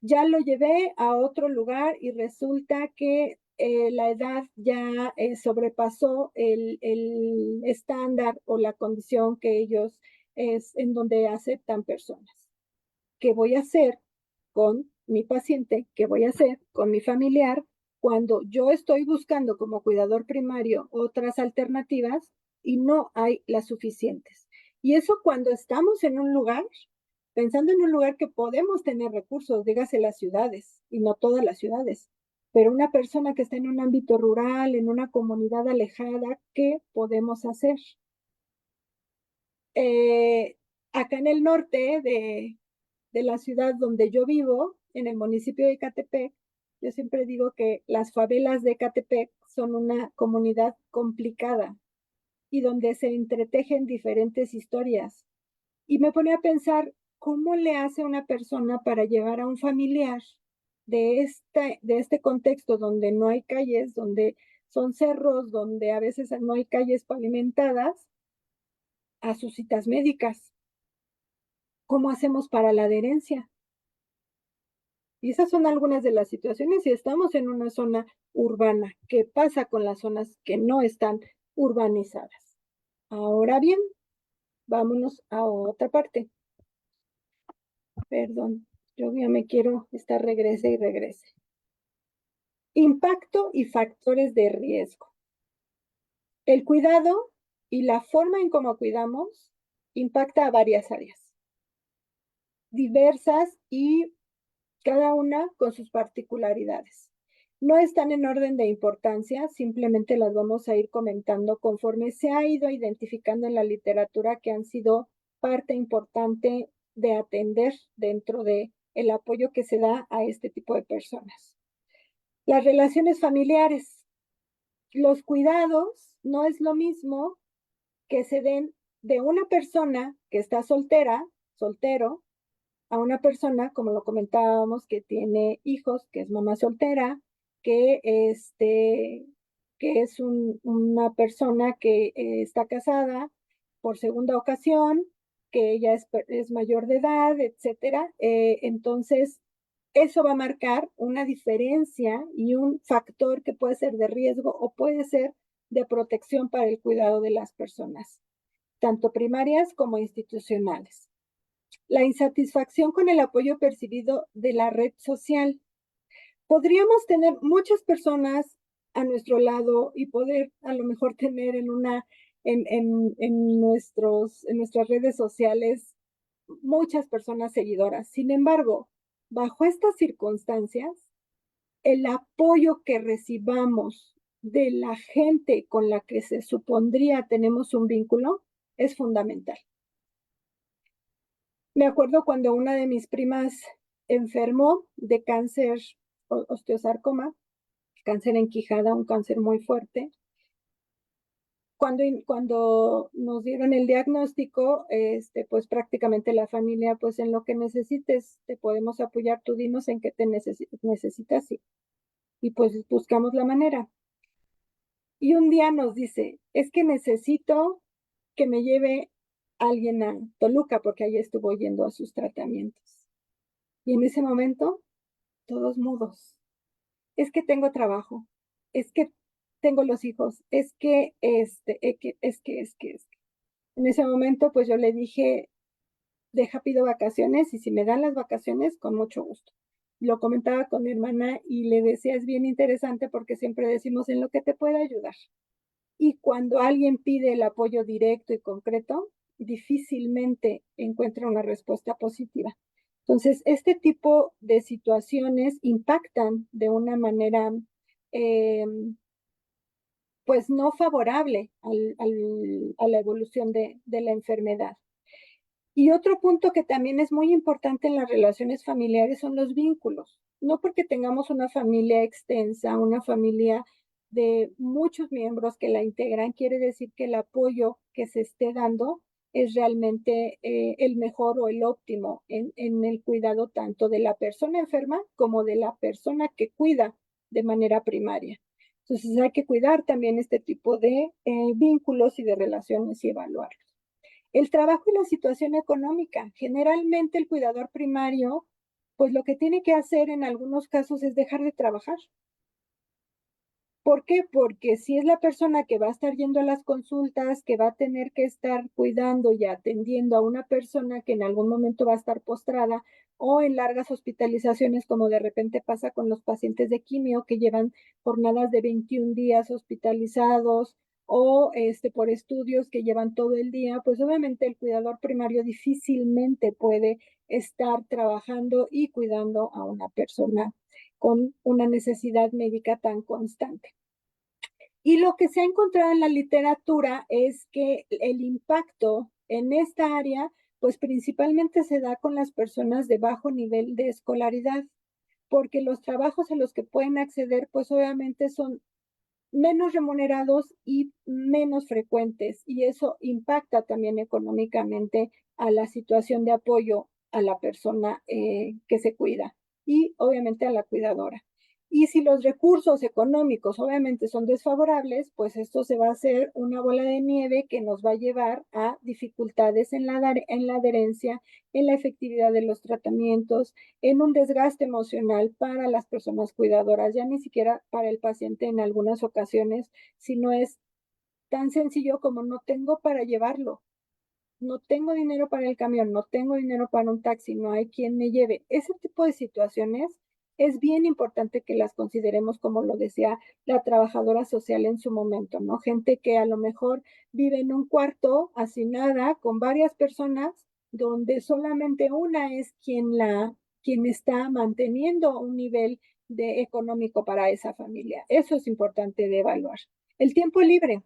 Ya lo llevé a otro lugar y resulta que la edad ya sobrepasó el estándar o la condición que ellos es en donde aceptan personas. ¿Qué voy a hacer con mi paciente? ¿Qué voy a hacer con mi familiar cuando yo estoy buscando como cuidador primario otras alternativas y no hay las suficientes? Y eso cuando estamos en un lugar, pensando en un lugar que podemos tener recursos, dígase las ciudades, y no todas las ciudades, pero una persona que está en un ámbito rural, en una comunidad alejada, ¿qué podemos hacer? Acá en el norte de la ciudad donde yo vivo, en el municipio de Ecatepec, yo siempre digo que las favelas de Ecatepec son una comunidad complicada y donde se entretejen diferentes historias. Y me ponía a pensar, ¿cómo le hace una persona para llevar a un familiar de este contexto donde no hay calles, donde son cerros, donde a veces no hay calles pavimentadas, a sus citas médicas? ¿Cómo hacemos para la adherencia? Y esas son algunas de las situaciones si estamos en una zona urbana. ¿Qué pasa con las zonas que no están urbanizadas? Ahora bien, vámonos a otra parte. Perdón, yo ya me quiero estar regrese y regrese. Impacto y factores de riesgo. El cuidado y la forma en cómo cuidamos impacta a varias áreas, diversas y cada una con sus particularidades. No están en orden de importancia, simplemente las vamos a ir comentando conforme se ha ido identificando en la literatura que han sido parte importante de atender dentro de el apoyo que se da a este tipo de personas. Las relaciones familiares. Los cuidados no es lo mismo que se den de una persona que está soltera, soltero, a una persona, como lo comentábamos, que tiene hijos, que es mamá soltera, que, que es una persona que está casada por segunda ocasión, que ella es mayor de edad, etcétera. Entonces, eso va a marcar una diferencia y un factor que puede ser de riesgo o puede ser de protección para el cuidado de las personas, tanto primarias como institucionales. La insatisfacción con el apoyo percibido de la red social. Podríamos tener muchas personas a nuestro lado y poder a lo mejor tener en nuestras redes sociales muchas personas seguidoras. Sin embargo, bajo estas circunstancias, el apoyo que recibamos de la gente con la que se supondría tenemos un vínculo es fundamental. Me acuerdo cuando una de mis primas enfermó de cáncer osteosarcoma, cáncer en quijada, un cáncer muy fuerte. Cuando nos dieron el diagnóstico, pues prácticamente la familia, pues en lo que necesites, te podemos apoyar, tú dinos en qué te necesitas y pues buscamos la manera. Y un día nos dice, es que necesito que me lleve alguien a Toluca, porque ahí estuvo yendo a sus tratamientos. Y en ese momento, todos mudos. Es que tengo trabajo, es que tengo los hijos, es que. En ese momento, pues yo le dije, deja, pido vacaciones y si me dan las vacaciones, con mucho gusto. Lo comentaba con mi hermana y le decía, es bien interesante porque siempre decimos en lo que te pueda ayudar. Y cuando alguien pide el apoyo directo y concreto, difícilmente encuentra una respuesta positiva. Entonces, este tipo de situaciones impactan de una manera, pues, no favorable a la evolución de la enfermedad. Y otro punto que también es muy importante en las relaciones familiares son los vínculos. No porque tengamos una familia extensa, una familia de muchos miembros que la integran, quiere decir que el apoyo que se esté dando es realmente el mejor o el óptimo en el cuidado tanto de la persona enferma como de la persona que cuida de manera primaria. Entonces hay que cuidar también este tipo de vínculos y de relaciones y evaluarlos. El trabajo y la situación económica. Generalmente el cuidador primario, pues lo que tiene que hacer en algunos casos es dejar de trabajar. ¿Por qué? Porque si es la persona que va a estar yendo a las consultas, que va a tener que estar cuidando y atendiendo a una persona que en algún momento va a estar postrada o en largas hospitalizaciones, como de repente pasa con los pacientes de quimio que llevan jornadas de 21 días hospitalizados o por estudios que llevan todo el día, pues obviamente el cuidador primario difícilmente puede estar trabajando y cuidando a una persona con una necesidad médica tan constante. Y lo que se ha encontrado en la literatura es que el impacto en esta área, pues principalmente se da con las personas de bajo nivel de escolaridad, porque los trabajos a los que pueden acceder, pues obviamente son menos remunerados y menos frecuentes, y eso impacta también económicamente a la situación de apoyo a la persona que se cuida y obviamente a la cuidadora. Y si los recursos económicos obviamente son desfavorables, pues esto se va a hacer una bola de nieve que nos va a llevar a dificultades en la adherencia, en la efectividad de los tratamientos, en un desgaste emocional para las personas cuidadoras, ya ni siquiera para el paciente en algunas ocasiones, sino es tan sencillo como no tengo para llevarlo, no tengo dinero para el camión, no tengo dinero para un taxi, no hay quien me lleve. Ese tipo de situaciones es bien importante que las consideremos, como lo decía la trabajadora social en su momento, ¿no? Gente que a lo mejor vive en un cuarto hacinada con varias personas donde solamente una es quien está manteniendo un nivel de económico para esa familia. Eso es importante de evaluar. El tiempo libre.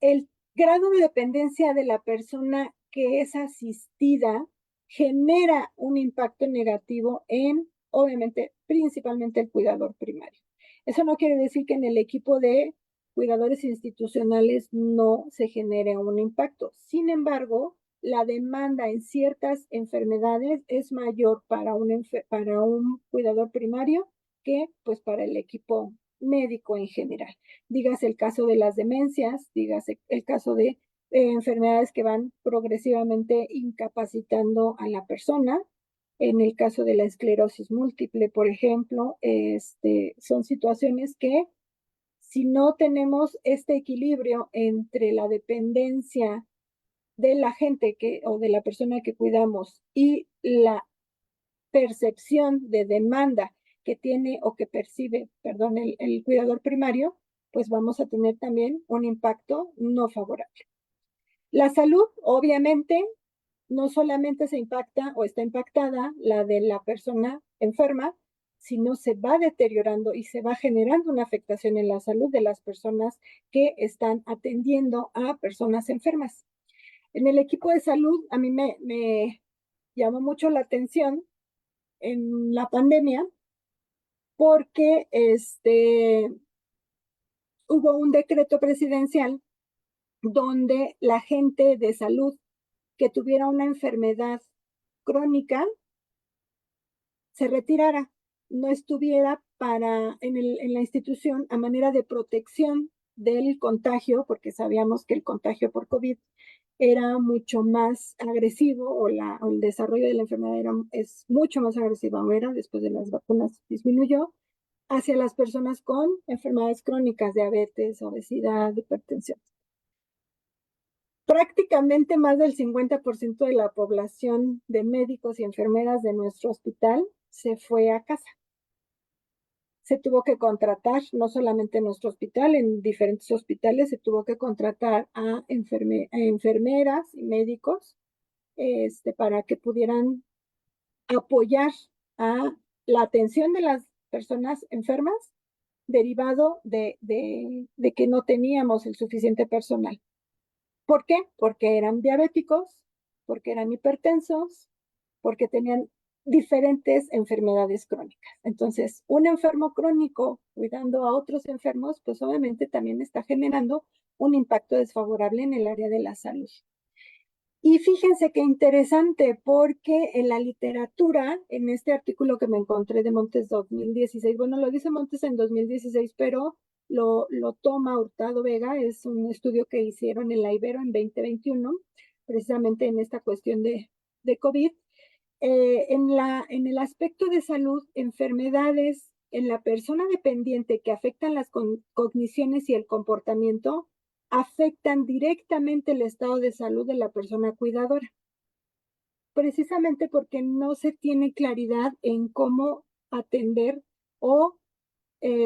El grado de dependencia de la persona que es asistida genera un impacto negativo en, obviamente, principalmente el cuidador primario. Eso no quiere decir que en el equipo de cuidadores institucionales no se genere un impacto. Sin embargo, la demanda en ciertas enfermedades es mayor para un cuidador primario qué? Pues para el equipo médico en general. Dígase el caso de las demencias, dígase el caso de enfermedades que van progresivamente incapacitando a la persona. En el caso de la esclerosis múltiple, por ejemplo, son situaciones que si no tenemos este equilibrio entre la dependencia de la gente o de la persona que cuidamos y la percepción de demanda que tiene o que percibe, perdón, el cuidador primario, pues vamos a tener también un impacto no favorable. La salud, obviamente, no solamente se impacta o está impactada la de la persona enferma, sino se va deteriorando y se va generando una afectación en la salud de las personas que están atendiendo a personas enfermas. En el equipo de salud, a mí me llamó mucho la atención en la pandemia porque hubo un decreto presidencial donde la gente de salud que tuviera una enfermedad crónica se retirara, no estuviera en la institución a manera de protección del contagio, porque sabíamos que el contagio por COVID era mucho más agresivo o el desarrollo de la enfermedad es mucho más agresivo ahora, después de las vacunas disminuyó, hacia las personas con enfermedades crónicas, diabetes, obesidad, hipertensión. Prácticamente más del 50% de la población de médicos y enfermeras de nuestro hospital se fue a casa. Se tuvo que contratar, no solamente en nuestro hospital, en diferentes hospitales se tuvo que contratar a enfermeras y médicos para que pudieran apoyar a la atención de las personas enfermas derivado de que no teníamos el suficiente personal. ¿Por qué? Porque eran diabéticos, porque eran hipertensos, porque tenían diferentes enfermedades crónicas. Entonces, un enfermo crónico cuidando a otros enfermos, pues obviamente también está generando un impacto desfavorable en el área de la salud. Y fíjense qué interesante, porque en la literatura, en este artículo que me encontré de Montes 2016, bueno, lo dice Montes en 2016, pero lo toma Hurtado Vega, es un estudio que hicieron en la Ibero en 2021, precisamente en esta cuestión de COVID. En el aspecto de salud, enfermedades en la persona dependiente que afectan las cogniciones y el comportamiento, afectan directamente el estado de salud de la persona cuidadora, precisamente porque no se tiene claridad en cómo atender o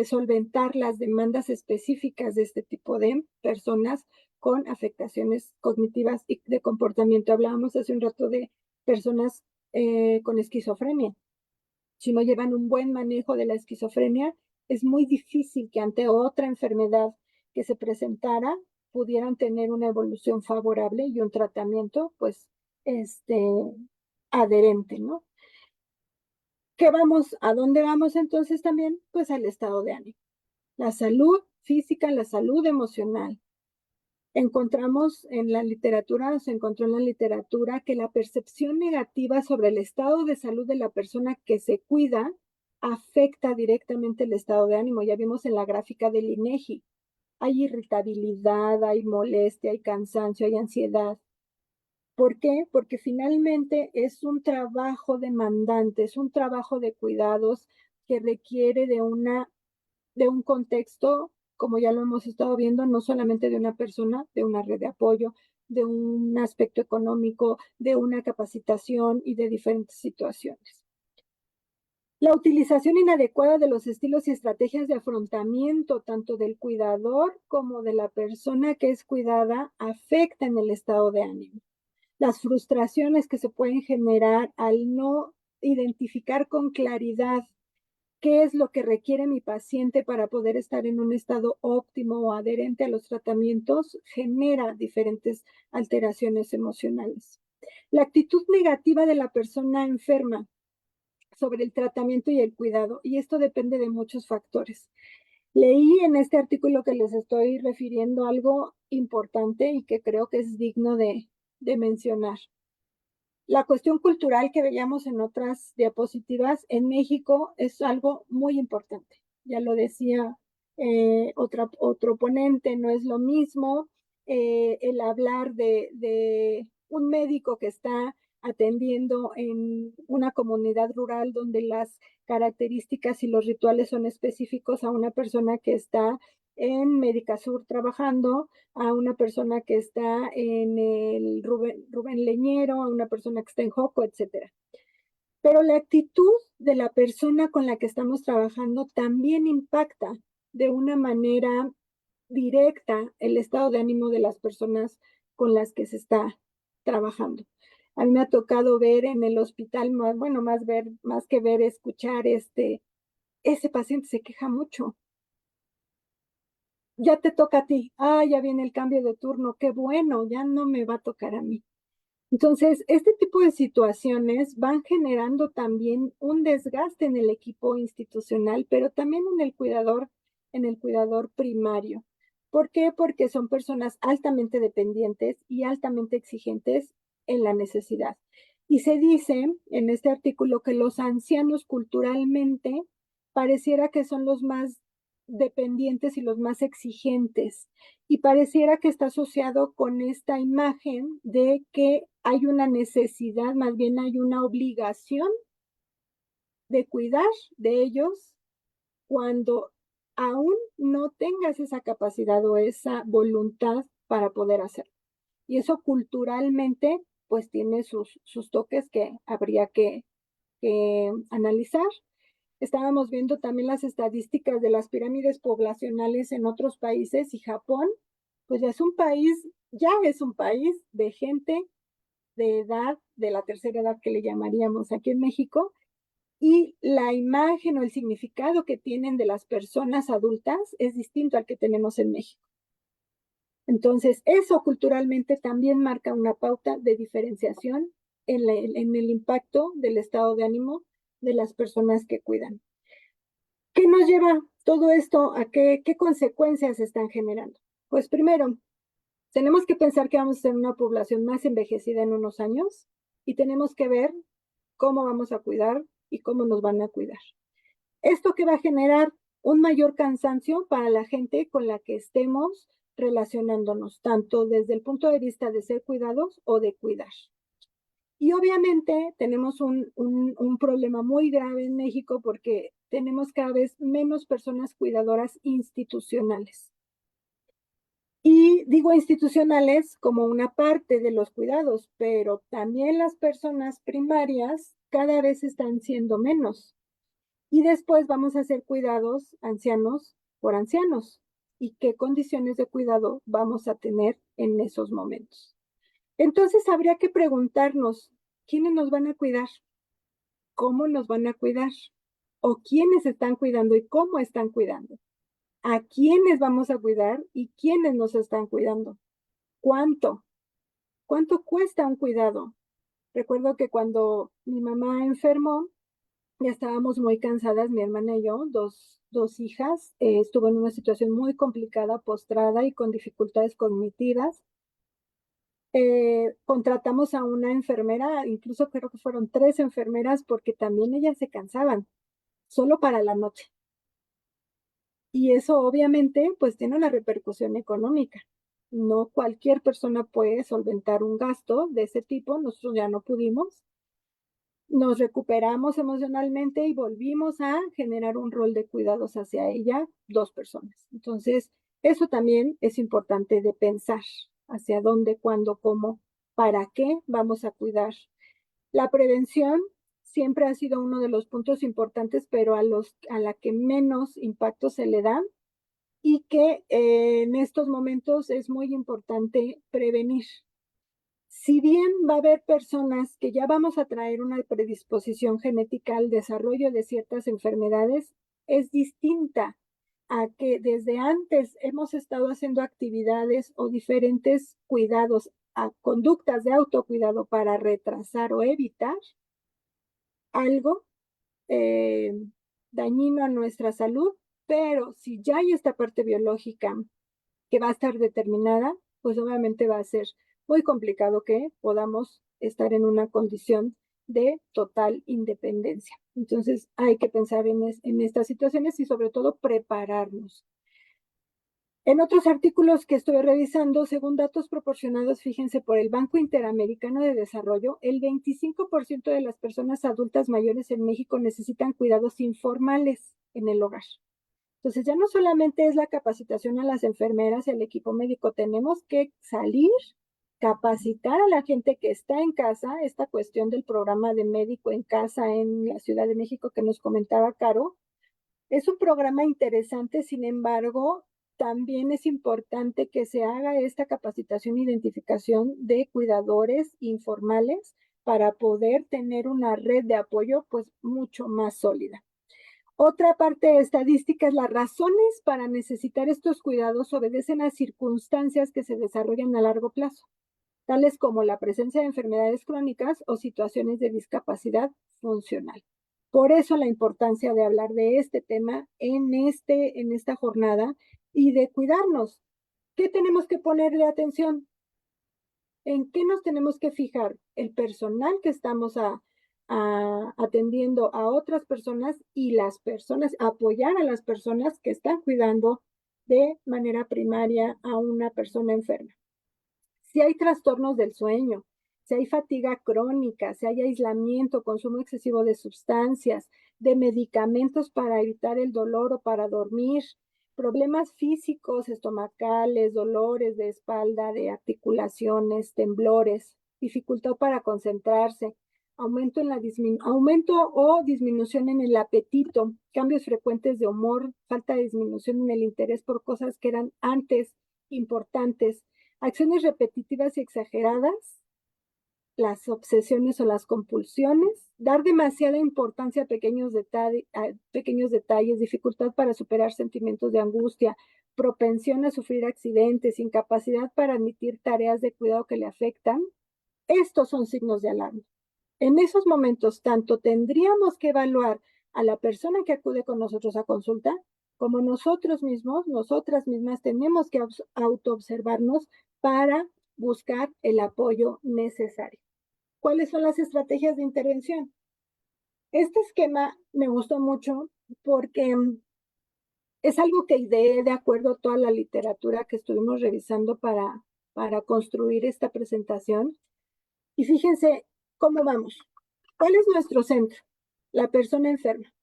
solventar las demandas específicas de este tipo de personas con afectaciones cognitivas y de comportamiento. Hablábamos hace un rato de personas con esquizofrenia. Si no llevan un buen manejo de la esquizofrenia, es muy difícil que ante otra enfermedad que se presentara pudieran tener una evolución favorable y un tratamiento, pues, adherente, ¿no? ¿A dónde vamos entonces también? Pues al estado de ánimo. La salud física, la salud emocional. Se encontró en la literatura que la percepción negativa sobre el estado de salud de la persona que se cuida afecta directamente el estado de ánimo. Ya vimos en la gráfica del INEGI. Hay irritabilidad, hay molestia, hay cansancio, hay ansiedad. ¿Por qué? Porque finalmente es un trabajo demandante, es un trabajo de cuidados que requiere de un contexto, como ya lo hemos estado viendo, no solamente de una persona, de una red de apoyo, de un aspecto económico, de una capacitación y de diferentes situaciones. La utilización inadecuada de los estilos y estrategias de afrontamiento, tanto del cuidador como de la persona que es cuidada, afectan el estado de ánimo. Las frustraciones que se pueden generar al no identificar con claridad qué es lo que requiere mi paciente para poder estar en un estado óptimo o adherente a los tratamientos, genera diferentes alteraciones emocionales. La actitud negativa de la persona enferma sobre el tratamiento y el cuidado, y esto depende de muchos factores. Leí en este artículo que les estoy refiriendo algo importante y que creo que es digno de mencionar. la cuestión cultural que veíamos en otras diapositivas, en México es algo muy importante. Ya lo decía otro ponente, no es lo mismo el hablar de un médico que está atendiendo en una comunidad rural donde las características y los rituales son específicos a una persona que está en Médica Sur trabajando, a una persona que está en el Rubén Leñero, a una persona que está en Joco, etcétera. Pero la actitud de la persona con la que estamos trabajando también impacta de una manera directa el estado de ánimo de las personas con las que se está trabajando. A mí me ha tocado ver en el hospital, bueno, más que ver, escuchar ese paciente se queja mucho. Ya te toca a ti. Ah, ya viene el cambio de turno. Qué bueno, ya no me va a tocar a mí. Entonces, este tipo de situaciones van generando también un desgaste en el equipo institucional, pero también en el cuidador primario. ¿Por qué? Porque son personas altamente dependientes y altamente exigentes en la necesidad. Y se dice en este artículo que los ancianos culturalmente pareciera que son los más dependientes y los más exigentes. Y pareciera que está asociado con esta imagen de que hay una necesidad, más bien hay una obligación de cuidar de ellos cuando aún no tengas esa capacidad o esa voluntad para poder hacerlo. Y eso culturalmente, pues tiene sus toques que habría que analizar. Estábamos viendo también las estadísticas de las pirámides poblacionales en otros países y Japón, pues ya es un país de gente de edad, de la tercera edad que le llamaríamos aquí en México, y la imagen o el significado que tienen de las personas adultas es distinto al que tenemos en México. Entonces, eso culturalmente también marca una pauta de diferenciación en el impacto del estado de ánimo de las personas que cuidan. ¿Qué nos lleva todo esto a qué consecuencias están generando? Pues primero, tenemos que pensar que vamos a ser una población más envejecida en unos años y tenemos que ver cómo vamos a cuidar y cómo nos van a cuidar. Esto que va a generar un mayor cansancio para la gente con la que estemos relacionándonos, tanto desde el punto de vista de ser cuidados o de cuidar. Y obviamente tenemos un problema muy grave en México porque tenemos cada vez menos personas cuidadoras institucionales. Y digo institucionales como una parte de los cuidados, pero también las personas primarias cada vez están siendo menos. Y después vamos a hacer cuidados ancianos por ancianos. ¿Y qué condiciones de cuidado vamos a tener en esos momentos? Entonces habría que preguntarnos, ¿quiénes nos van a cuidar? ¿Cómo nos van a cuidar? ¿O quiénes están cuidando y cómo están cuidando? ¿A quiénes vamos a cuidar y quiénes nos están cuidando? ¿Cuánto? ¿Cuánto cuesta un cuidado? Recuerdo que cuando mi mamá enfermó, ya estábamos muy cansadas, mi hermana y yo, dos hijas, estuvo en una situación muy complicada, postrada y con dificultades cognitivas. Contratamos a una enfermera, incluso creo que fueron 3 enfermeras porque también ellas se cansaban, solo para la noche. Y eso obviamente pues tiene una repercusión económica. No cualquier persona puede solventar un gasto de ese tipo, nosotros ya no pudimos. Nos recuperamos emocionalmente y volvimos a generar un rol de cuidados hacia ella, 2 personas. Entonces, eso también es importante de pensar hacia dónde, cuándo, cómo, para qué vamos a cuidar. La prevención siempre ha sido uno de los puntos importantes, pero a la que menos impacto se le da y que en estos momentos es muy importante prevenir. Si bien va a haber personas que ya vamos a traer una predisposición genética al desarrollo de ciertas enfermedades, es distinta a que desde antes hemos estado haciendo actividades o diferentes cuidados, a conductas de autocuidado para retrasar o evitar algo dañino a nuestra salud, pero si ya hay esta parte biológica que va a estar determinada, pues obviamente va a ser muy complicado que podamos estar en una condición de total independencia. Entonces hay que pensar en estas situaciones y sobre todo prepararnos. En otros artículos que estoy revisando, según datos proporcionados, fíjense, por el Banco Interamericano de Desarrollo, el 25% de las personas adultas mayores en México necesitan cuidados informales en el hogar. Entonces, ya no solamente es la capacitación a las enfermeras y al equipo médico, tenemos que salir, capacitar a la gente que está en casa, esta cuestión del programa de médico en casa en la Ciudad de México que nos comentaba Caro. Es un programa interesante, sin embargo, también es importante que se haga esta capacitación e identificación de cuidadores informales para poder tener una red de apoyo pues mucho más sólida. Otra parte estadística es las razones para necesitar estos cuidados obedecen a circunstancias que se desarrollan a largo plazo, tales como la presencia de enfermedades crónicas o situaciones de discapacidad funcional. Por eso la importancia de hablar de este tema en esta jornada y de cuidarnos. ¿Qué tenemos que poner de atención? ¿En qué nos tenemos que fijar? El personal que estamos atendiendo a otras personas y las personas, apoyar a las personas que están cuidando de manera primaria a una persona enferma. Si hay trastornos del sueño, si hay fatiga crónica, si hay aislamiento, consumo excesivo de sustancias, de medicamentos para evitar el dolor o para dormir, problemas físicos, estomacales, dolores de espalda, de articulaciones, temblores, dificultad para concentrarse, aumento o disminución en el apetito, cambios frecuentes de humor, falta de disminución en el interés por cosas que eran antes importantes, acciones repetitivas y exageradas, las obsesiones o las compulsiones, dar demasiada importancia a pequeños detalles, dificultad para superar sentimientos de angustia, propensión a sufrir accidentes, incapacidad para admitir tareas de cuidado que le afectan. Estos son signos de alarma. En esos momentos, tanto tendríamos que evaluar a la persona que acude con nosotros a consulta, como nosotros mismos, nosotras mismas, tenemos que autoobservarnos para buscar el apoyo necesario. ¿Cuáles son las estrategias de intervención? Este esquema me gustó mucho porque es algo que ideé de acuerdo a toda la literatura que estuvimos revisando para construir esta presentación. Y fíjense cómo vamos. ¿Cuál es nuestro centro? La persona enferma.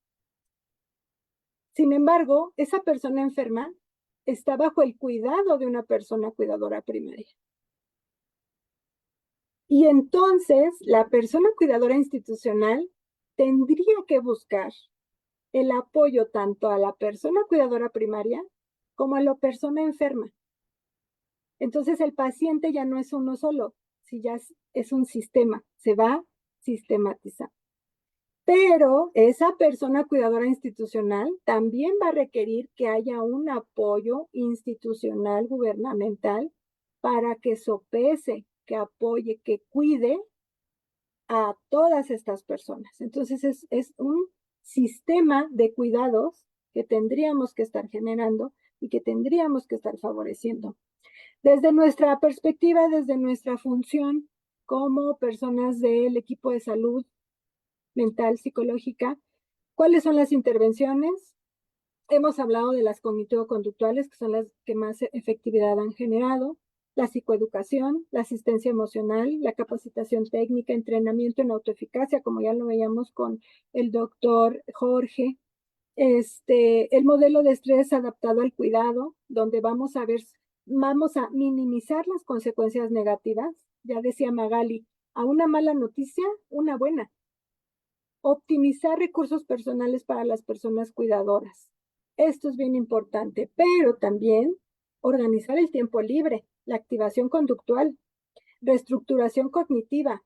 Sin embargo, esa persona enferma está bajo el cuidado de una persona cuidadora primaria. Y entonces la persona cuidadora institucional tendría que buscar el apoyo tanto a la persona cuidadora primaria como a la persona enferma. Entonces el paciente ya no es uno solo, si ya es un sistema, se va sistematizando. Pero esa persona cuidadora institucional también va a requerir que haya un apoyo institucional gubernamental para que sopese, que apoye, que cuide a todas estas personas. Entonces es un sistema de cuidados que tendríamos que estar generando y que tendríamos que estar favoreciendo. Desde nuestra perspectiva, desde nuestra función como personas del equipo de salud mental, psicológica, ¿cuáles son las intervenciones? Hemos hablado de las cognitivo-conductuales, que son las que más efectividad han generado, la psicoeducación, la asistencia emocional, la capacitación técnica, entrenamiento en autoeficacia, como ya lo veíamos con el doctor Jorge, el modelo de estrés adaptado al cuidado, donde vamos a minimizar las consecuencias negativas. Ya decía Magali, a una mala noticia, una buena. Optimizar recursos personales para las personas cuidadoras. Esto es bien importante, pero también organizar el tiempo libre, la activación conductual, reestructuración cognitiva,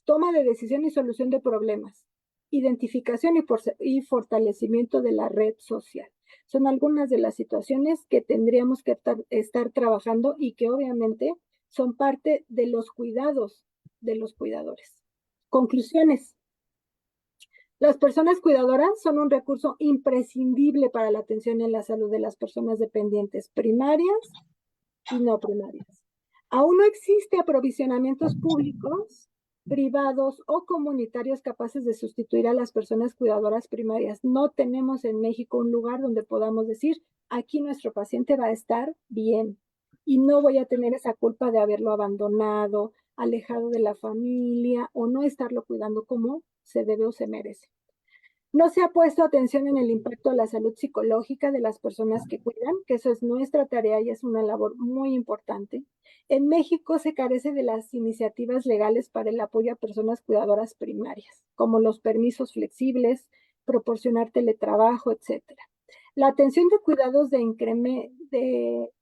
toma de decisión y solución de problemas, identificación y fortalecimiento de la red social. Son algunas de las situaciones que tendríamos que estar trabajando y que obviamente son parte de los cuidados de los cuidadores. Conclusiones. Las personas cuidadoras son un recurso imprescindible para la atención en la salud de las personas dependientes primarias y no primarias. Aún no existe aprovisionamientos públicos privados o comunitarios capaces de sustituir a las personas cuidadoras primarias. No tenemos en México un lugar donde podamos decir, aquí nuestro paciente va a estar bien y no voy a tener esa culpa de haberlo abandonado, alejado de la familia o no estarlo cuidando como se debe o se merece. No se ha puesto atención en el impacto a la salud psicológica de las personas que cuidan, que eso es nuestra tarea y es una labor muy importante. En México se carece de las iniciativas legales para el apoyo a personas cuidadoras primarias, como los permisos flexibles, proporcionar teletrabajo, etcétera. La atención de cuidados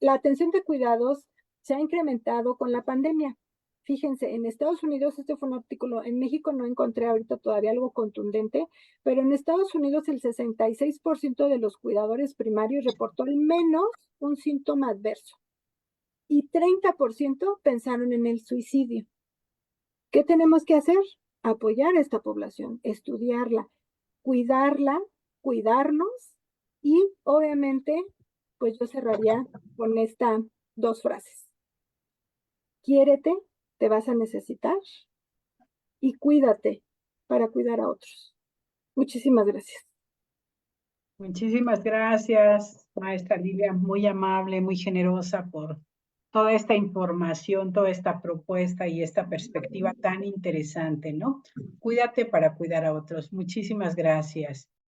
la atención de cuidados se ha incrementado con la pandemia. Fíjense, en Estados Unidos, este fue un artículo, en México no encontré ahorita todavía algo contundente, pero en Estados Unidos el 66% de los cuidadores primarios reportó al menos un síntoma adverso y 30% pensaron en el suicidio. ¿Qué tenemos que hacer? Apoyar a esta población, estudiarla, cuidarnos y obviamente, pues yo cerraría con estas dos frases. Quiérete, te vas a necesitar y cuídate para cuidar a otros. Muchísimas gracias. Muchísimas gracias, maestra Lilia, muy amable, muy generosa por toda esta información, toda esta propuesta y esta perspectiva tan interesante, ¿no? Cuídate para cuidar a otros. Muchísimas gracias.